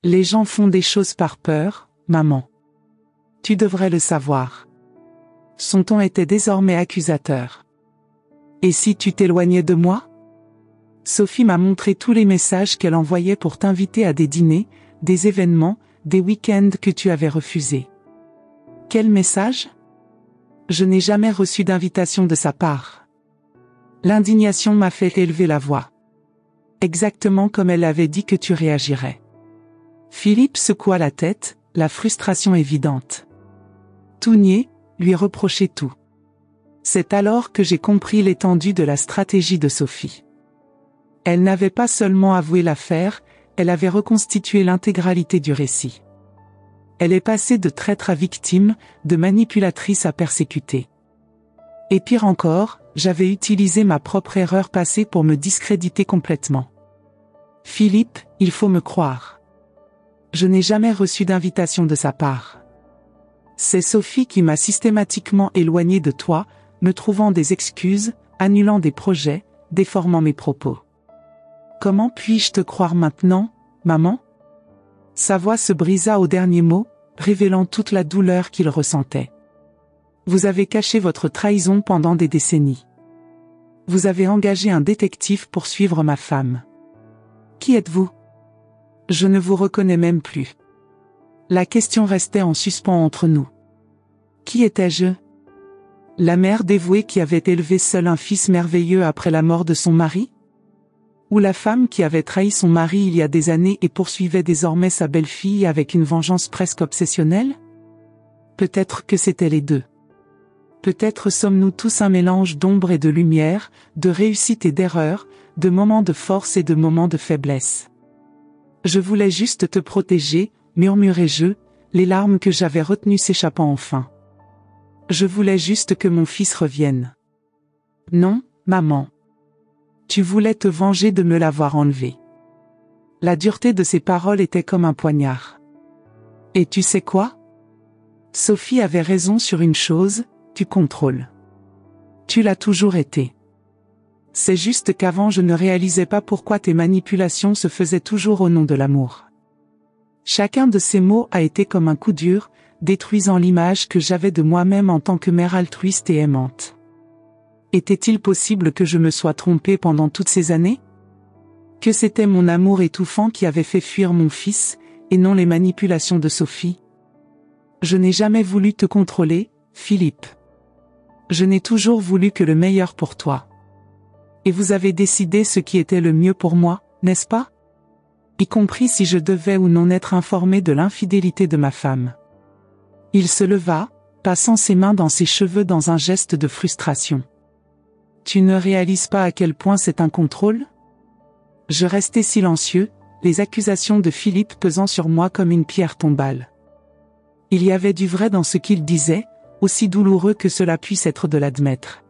Les gens font des choses par peur, maman. Tu devrais le savoir. Son ton était désormais accusateur. Et si tu t'éloignais de moi? Sophie m'a montré tous les messages qu'elle envoyait pour t'inviter à des dîners, des événements, des week-ends que tu avais refusés. Quel message? Je n'ai jamais reçu d'invitation de sa part. L'indignation m'a fait élever la voix. Exactement comme elle avait dit que tu réagirais. Philippe secoua la tête, la frustration évidente. Tout nier, lui reprocher tout. C'est alors que j'ai compris l'étendue de la stratégie de Sophie. Elle n'avait pas seulement avoué l'affaire, elle avait reconstitué l'intégralité du récit. Elle est passée de traître à victime, de manipulatrice à persécutée. Et pire encore, j'avais utilisé ma propre erreur passée pour me discréditer complètement. Philippe, il faut me croire. Je n'ai jamais reçu d'invitation de sa part. C'est Sophie qui m'a systématiquement éloigné de toi, me trouvant des excuses, annulant des projets, déformant mes propos. Comment puis-je te croire maintenant, maman? Sa voix se brisa au dernier mot, révélant toute la douleur qu'il ressentait. Vous avez caché votre trahison pendant des décennies. Vous avez engagé un détective pour suivre ma femme. Qui êtes-vous? Je ne vous reconnais même plus. La question restait en suspens entre nous. Qui étais-je? La mère dévouée qui avait élevé seule un fils merveilleux après la mort de son mari? Ou la femme qui avait trahi son mari il y a des années et poursuivait désormais sa belle-fille avec une vengeance presque obsessionnelle? Peut-être que c'étaient les deux. Peut-être sommes-nous tous un mélange d'ombre et de lumière, de réussite et d'erreur, de moments de force et de moments de faiblesse. Je voulais juste te protéger, murmurai-je, les larmes que j'avais retenues s'échappant enfin. Je voulais juste que mon fils revienne. Non, maman. Tu voulais te venger de me l'avoir enlevé. » La dureté de ses paroles était comme un poignard. Et tu sais quoi? Sophie avait raison sur une chose, tu contrôles. Tu l'as toujours été. C'est juste qu'avant je ne réalisais pas pourquoi tes manipulations se faisaient toujours au nom de l'amour. Chacun de ces mots a été comme un coup dur, détruisant l'image que j'avais de moi-même en tant que mère altruiste et aimante. Était-il possible que je me sois trompée pendant toutes ces années? Que c'était mon amour étouffant qui avait fait fuir mon fils, et non les manipulations de Sophie? Je n'ai jamais voulu te contrôler, Philippe. Je n'ai toujours voulu que le meilleur pour toi. Et vous avez décidé ce qui était le mieux pour moi, n'est-ce pas? Y compris si je devais ou non être informé de l'infidélité de ma femme. Il se leva, passant ses mains dans ses cheveux dans un geste de frustration. Tu ne réalises pas à quel point c'est un contrôle? Je restais silencieux, les accusations de Philippe pesant sur moi comme une pierre tombale. Il y avait du vrai dans ce qu'il disait, aussi douloureux que cela puisse être de l'admettre.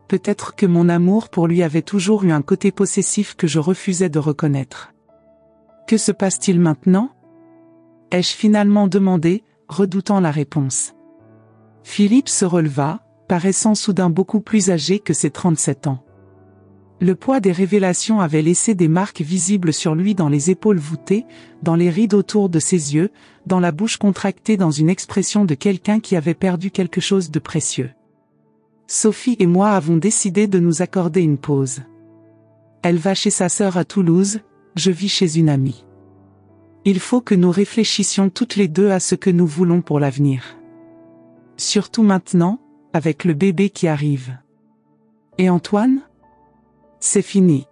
Peut-être que mon amour pour lui avait toujours eu un côté possessif que je refusais de reconnaître. Que se passe-t-il maintenant? Ai-je finalement demandé, redoutant la réponse. Philippe se releva, paraissant soudain beaucoup plus âgé que ses 37 ans. Le poids des révélations avait laissé des marques visibles sur lui dans les épaules voûtées, dans les rides autour de ses yeux, dans la bouche contractée dans une expression de quelqu'un qui avait perdu quelque chose de précieux. Sophie et moi avons décidé de nous accorder une pause. Elle va chez sa sœur à Toulouse, je vis chez une amie. Il faut que nous réfléchissions toutes les deux à ce que nous voulons pour l'avenir. Surtout maintenant, avec le bébé qui arrive. Et Antoine? C'est fini.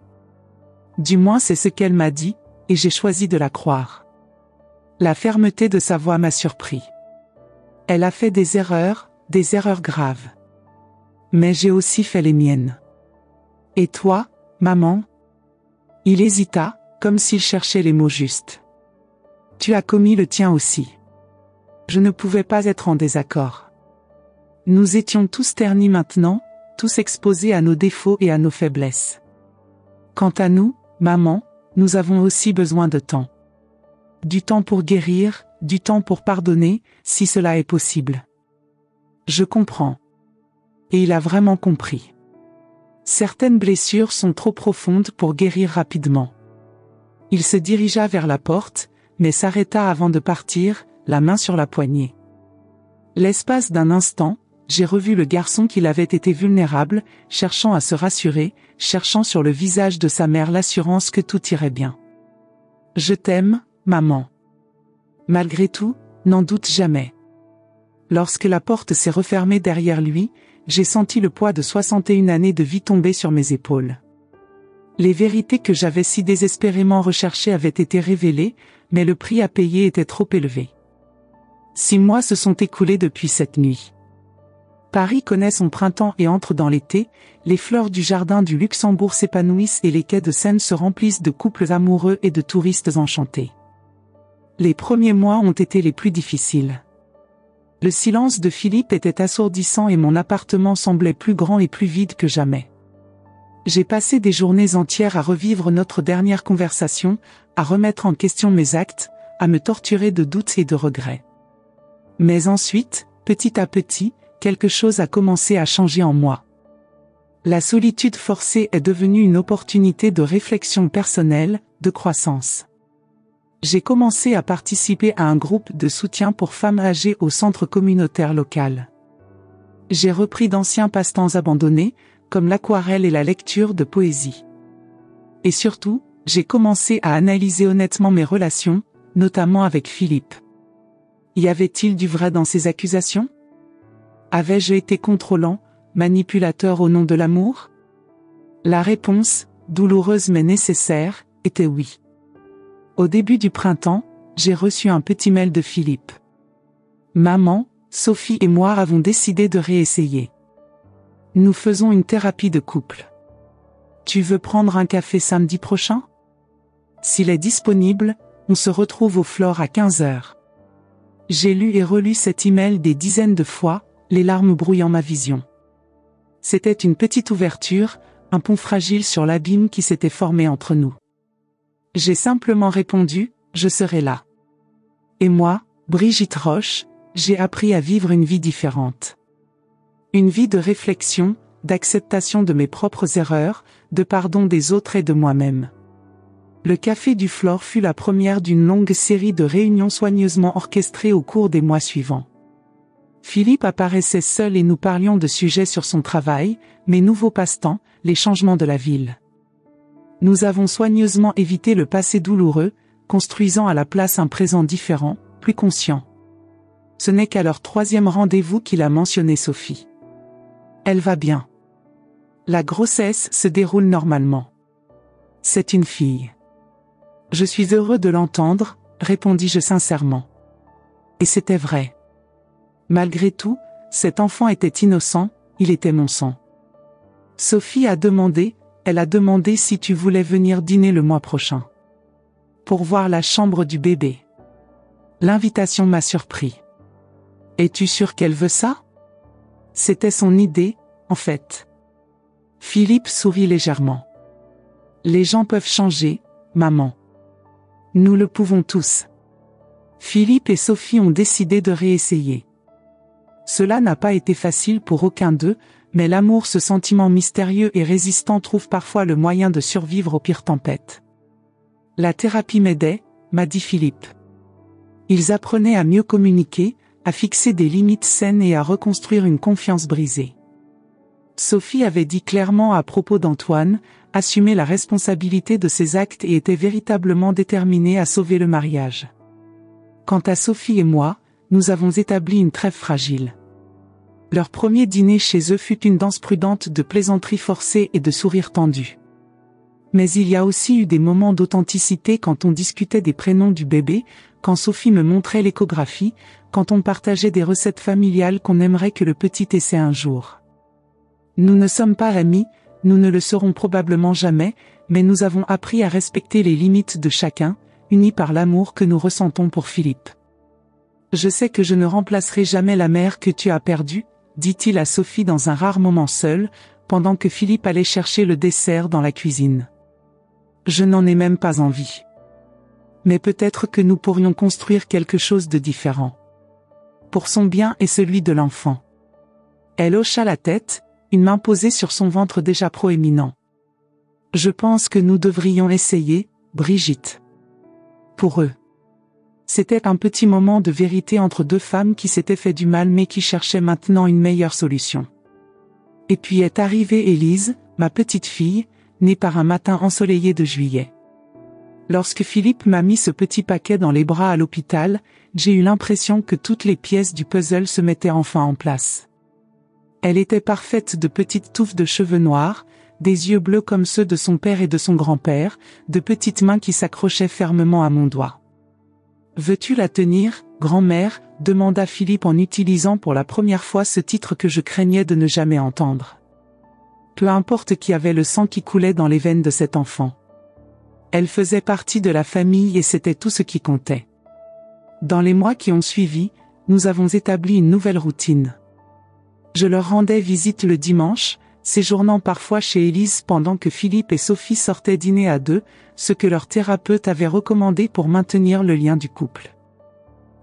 Du moins c'est ce qu'elle m'a dit, et j'ai choisi de la croire. La fermeté de sa voix m'a surpris. Elle a fait des erreurs graves. Mais j'ai aussi fait les miennes. Et toi, maman? Il hésita, comme s'il cherchait les mots justes. Tu as commis le tien aussi. Je ne pouvais pas être en désaccord. Nous étions tous ternis maintenant, tous exposés à nos défauts et à nos faiblesses. Quant à nous, maman, nous avons aussi besoin de temps. Du temps pour guérir, du temps pour pardonner, si cela est possible. Je comprends. Et il a vraiment compris. Certaines blessures sont trop profondes pour guérir rapidement. Il se dirigea vers la porte, mais s'arrêta avant de partir, la main sur la poignée. L'espace d'un instant, j'ai revu le garçon qu'il avait été vulnérable, cherchant à se rassurer, cherchant sur le visage de sa mère l'assurance que tout irait bien. Je t'aime, maman. Malgré tout, n'en doute jamais. Lorsque la porte s'est refermée derrière lui, j'ai senti le poids de 61 années de vie tomber sur mes épaules. Les vérités que j'avais si désespérément recherchées avaient été révélées, mais le prix à payer était trop élevé. 6 mois se sont écoulés depuis cette nuit. Paris connaît son printemps et entre dans l'été, les fleurs du jardin du Luxembourg s'épanouissent et les quais de Seine se remplissent de couples amoureux et de touristes enchantés. Les premiers mois ont été les plus difficiles. Le silence de Philippe était assourdissant et mon appartement semblait plus grand et plus vide que jamais. J'ai passé des journées entières à revivre notre dernière conversation, à remettre en question mes actes, à me torturer de doutes et de regrets. Mais ensuite, petit à petit, quelque chose a commencé à changer en moi. La solitude forcée est devenue une opportunité de réflexion personnelle, de croissance. J'ai commencé à participer à un groupe de soutien pour femmes âgées au centre communautaire local. J'ai repris d'anciens passe-temps abandonnés, comme l'aquarelle et la lecture de poésie. Et surtout, j'ai commencé à analyser honnêtement mes relations, notamment avec Philippe. Y avait-il du vrai dans ces accusations? Avais-je été contrôlant, manipulateur au nom de l'amour? La réponse, douloureuse mais nécessaire, était oui. Au début du printemps, j'ai reçu un petit mail de Philippe. Maman, Sophie et moi avons décidé de réessayer. Nous faisons une thérapie de couple. Tu veux prendre un café samedi prochain? S'il est disponible, on se retrouve au Flore à 15h. J'ai lu et relu cet email des dizaines de fois, les larmes brouillant ma vision. C'était une petite ouverture, un pont fragile sur l'abîme qui s'était formé entre nous. J'ai simplement répondu, je serai là. Et moi, Brigitte Roche, j'ai appris à vivre une vie différente. Une vie de réflexion, d'acceptation de mes propres erreurs, de pardon des autres et de moi-même. Le Café du Flore fut la première d'une longue série de réunions soigneusement orchestrées au cours des mois suivants. Philippe apparaissait seul et nous parlions de sujets sur son travail, mes nouveaux passe-temps, les changements de la ville. Nous avons soigneusement évité le passé douloureux, construisant à la place un présent différent, plus conscient. Ce n'est qu'à leur 3e rendez-vous qu'il a mentionné Sophie. Elle va bien. La grossesse se déroule normalement. C'est une fille. Je suis heureux de l'entendre, répondis-je sincèrement. Et c'était vrai. Malgré tout, cet enfant était innocent, il était mon sang. Sophie a demandé, elle a demandé si tu voulais venir dîner le mois prochain. Pour voir la chambre du bébé. L'invitation m'a surpris. Es-tu sûr qu'elle veut ça? C'était son idée, en fait. Philippe sourit légèrement. Les gens peuvent changer, maman. Nous le pouvons tous. Philippe et Sophie ont décidé de réessayer. Cela n'a pas été facile pour aucun d'eux, mais l'amour, ce sentiment mystérieux et résistant, trouve parfois le moyen de survivre aux pires tempêtes. La thérapie m'aidait, m'a dit Philippe. Ils apprenaient à mieux communiquer, à fixer des limites saines et à reconstruire une confiance brisée. Sophie avait dit clairement à propos d'Antoine, assumait la responsabilité de ses actes et était véritablement déterminée à sauver le mariage. Quant à Sophie et moi, nous avons établi une trêve fragile. Leur premier dîner chez eux fut une danse prudente de plaisanteries forcées et de sourires tendus. Mais il y a aussi eu des moments d'authenticité quand on discutait des prénoms du bébé, quand Sophie me montrait l'échographie, quand on partageait des recettes familiales qu'on aimerait que le petit essaie un jour. Nous ne sommes pas amis, nous ne le serons probablement jamais, mais nous avons appris à respecter les limites de chacun, unis par l'amour que nous ressentons pour Philippe. Je sais que je ne remplacerai jamais la mère que tu as perdue, dit-il à Sophie dans un rare moment seul, pendant que Philippe allait chercher le dessert dans la cuisine. Je n'en ai même pas envie. Mais peut-être que nous pourrions construire quelque chose de différent. Pour son bien et celui de l'enfant. Elle hocha la tête, une main posée sur son ventre déjà proéminent. Je pense que nous devrions essayer, Brigitte. Pour eux. C'était un petit moment de vérité entre deux femmes qui s'étaient fait du mal mais qui cherchaient maintenant une meilleure solution. Et puis est arrivée Élise, ma petite fille, née par un matin ensoleillé de juillet. Lorsque Philippe m'a mis ce petit paquet dans les bras à l'hôpital, j'ai eu l'impression que toutes les pièces du puzzle se mettaient enfin en place. Elle était parfaite de petites touffes de cheveux noirs, des yeux bleus comme ceux de son père et de son grand-père, de petites mains qui s'accrochaient fermement à mon doigt. « Veux-tu la tenir, grand-mère » demanda Philippe en utilisant pour la première fois ce titre que je craignais de ne jamais entendre. Peu importe qui avait le sang qui coulait dans les veines de cet enfant. Elle faisait partie de la famille et c'était tout ce qui comptait. Dans les mois qui ont suivi, nous avons établi une nouvelle routine. Je leur rendais visite le dimanche, séjournant parfois chez Élise pendant que Philippe et Sophie sortaient dîner à deux, ce que leur thérapeute avait recommandé pour maintenir le lien du couple.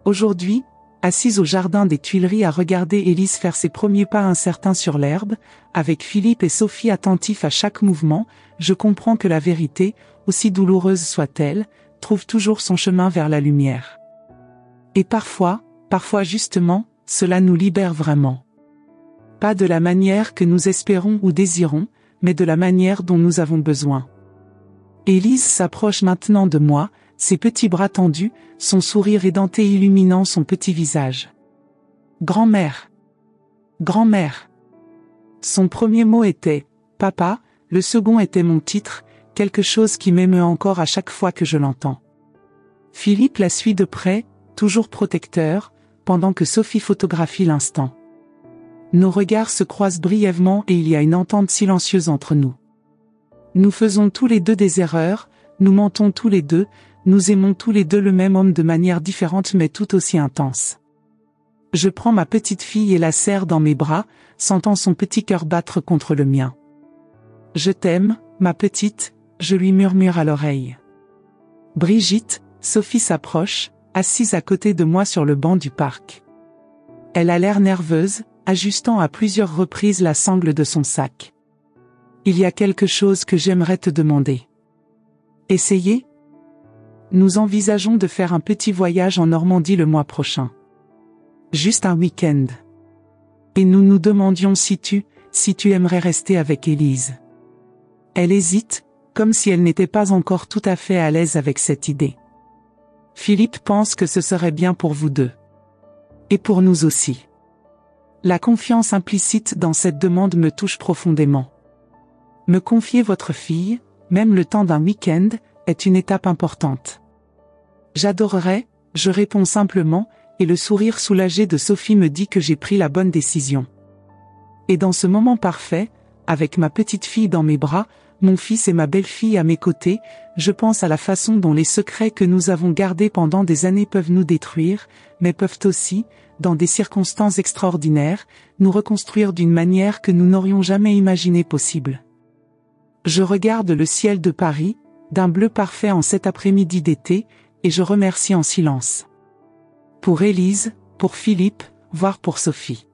Aujourd'hui, assise au jardin des Tuileries à regarder Élise faire ses premiers pas incertains sur l'herbe, avec Philippe et Sophie attentifs à chaque mouvement, je comprends que la vérité, aussi douloureuse soit-elle, trouve toujours son chemin vers la lumière. Et parfois justement, cela nous libère vraiment. Pas de la manière que nous espérons ou désirons, mais de la manière dont nous avons besoin. Élise s'approche maintenant de moi, ses petits bras tendus, son sourire édenté illuminant son petit visage. « Grand-mère. Grand-mère. » Son premier mot était « Papa », le second était mon titre, quelque chose qui m'émeut encore à chaque fois que je l'entends. Philippe la suit de près, toujours protecteur, pendant que Sophie photographie l'instant. Nos regards se croisent brièvement et il y a une entente silencieuse entre nous. Nous faisons tous les deux des erreurs, nous mentons tous les deux, nous aimons tous les deux le même homme de manière différente mais tout aussi intense. Je prends ma petite fille et la serre dans mes bras, sentant son petit cœur battre contre le mien. Je t'aime, ma petite, je lui murmure à l'oreille. Brigitte, Sophie s'approche, assise à côté de moi sur le banc du parc. Elle a l'air nerveuse, ajustant à plusieurs reprises la sangle de son sac. Il y a quelque chose que j'aimerais te demander. Essayez ? Nous envisageons de faire un petit voyage en Normandie le mois prochain. Juste un week-end. Et nous nous demandions si tu aimerais rester avec Élise. Elle hésite, comme si elle n'était pas encore tout à fait à l'aise avec cette idée. Philippe pense que ce serait bien pour vous deux. Et pour nous aussi. La confiance implicite dans cette demande me touche profondément. Me confier votre fille, même le temps d'un week-end, est une étape importante. J'adorerais, je réponds simplement, et le sourire soulagé de Sophie me dit que j'ai pris la bonne décision. Et dans ce moment parfait, avec ma petite fille dans mes bras, mon fils et ma belle-fille à mes côtés, je pense à la façon dont les secrets que nous avons gardés pendant des années peuvent nous détruire, mais peuvent aussi, dans des circonstances extraordinaires, nous reconstruire d'une manière que nous n'aurions jamais imaginé possible. Je regarde le ciel de Paris, d'un bleu parfait en cet après-midi d'été, et je remercie en silence. Pour Élise, pour Philippe, voire pour Sophie.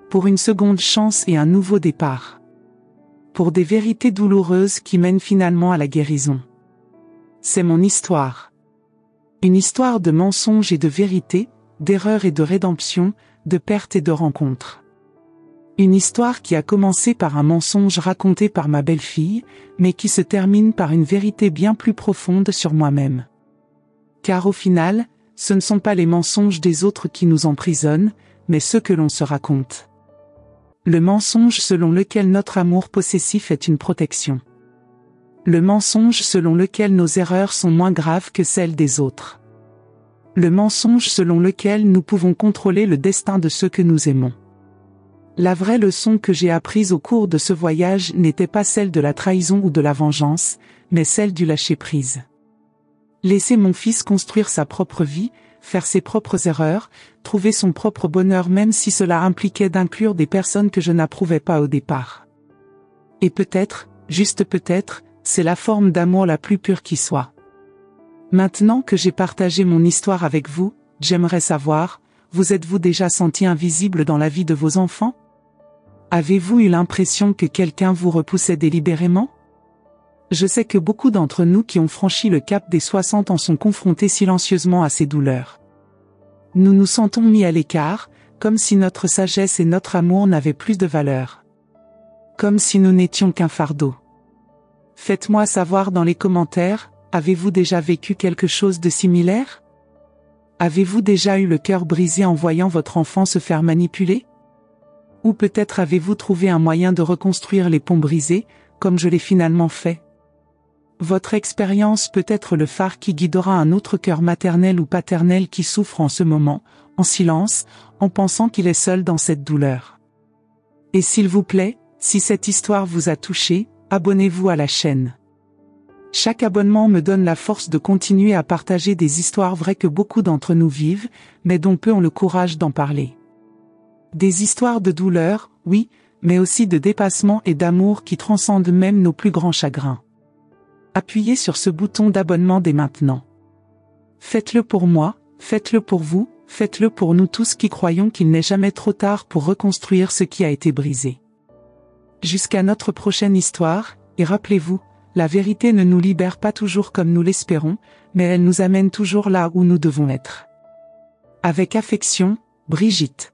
Pour une seconde chance et un nouveau départ. Pour des vérités douloureuses qui mènent finalement à la guérison. C'est mon histoire. Une histoire de mensonges et de vérité, d'erreurs et de rédemption, de pertes et de rencontres. Une histoire qui a commencé par un mensonge raconté par ma belle-fille, mais qui se termine par une vérité bien plus profonde sur moi-même. Car au final, ce ne sont pas les mensonges des autres qui nous emprisonnent, mais ceux que l'on se raconte. Le mensonge selon lequel notre amour possessif est une protection. Le mensonge selon lequel nos erreurs sont moins graves que celles des autres. Le mensonge selon lequel nous pouvons contrôler le destin de ceux que nous aimons. La vraie leçon que j'ai apprise au cours de ce voyage n'était pas celle de la trahison ou de la vengeance, mais celle du lâcher-prise. Laisser mon fils construire sa propre vie, faire ses propres erreurs, trouver son propre bonheur même si cela impliquait d'inclure des personnes que je n'approuvais pas au départ. Et peut-être, juste peut-être, c'est la forme d'amour la plus pure qui soit. Maintenant que j'ai partagé mon histoire avec vous, j'aimerais savoir, vous êtes-vous déjà senti invisible dans la vie de vos enfants ? Avez-vous eu l'impression que quelqu'un vous repoussait délibérément ? Je sais que beaucoup d'entre nous qui ont franchi le cap des 60 ans sont confrontés silencieusement à ces douleurs. Nous nous sentons mis à l'écart, comme si notre sagesse et notre amour n'avaient plus de valeur. Comme si nous n'étions qu'un fardeau. Faites-moi savoir dans les commentaires, avez-vous déjà vécu quelque chose de similaire ? Avez-vous déjà eu le cœur brisé en voyant votre enfant se faire manipuler ? Ou peut-être avez-vous trouvé un moyen de reconstruire les ponts brisés, comme je l'ai finalement fait ? Votre expérience peut être le phare qui guidera un autre cœur maternel ou paternel qui souffre en ce moment, en silence, en pensant qu'il est seul dans cette douleur. Et s'il vous plaît, si cette histoire vous a touché, abonnez-vous à la chaîne. Chaque abonnement me donne la force de continuer à partager des histoires vraies que beaucoup d'entre nous vivent, mais dont peu ont le courage d'en parler. Des histoires de douleur, oui, mais aussi de dépassement et d'amour qui transcendent même nos plus grands chagrins. Appuyez sur ce bouton d'abonnement dès maintenant. Faites-le pour moi, faites-le pour vous, faites-le pour nous tous qui croyons qu'il n'est jamais trop tard pour reconstruire ce qui a été brisé. Jusqu'à notre prochaine histoire, et rappelez-vous, la vérité ne nous libère pas toujours comme nous l'espérons, mais elle nous amène toujours là où nous devons être. Avec affection, Brigitte.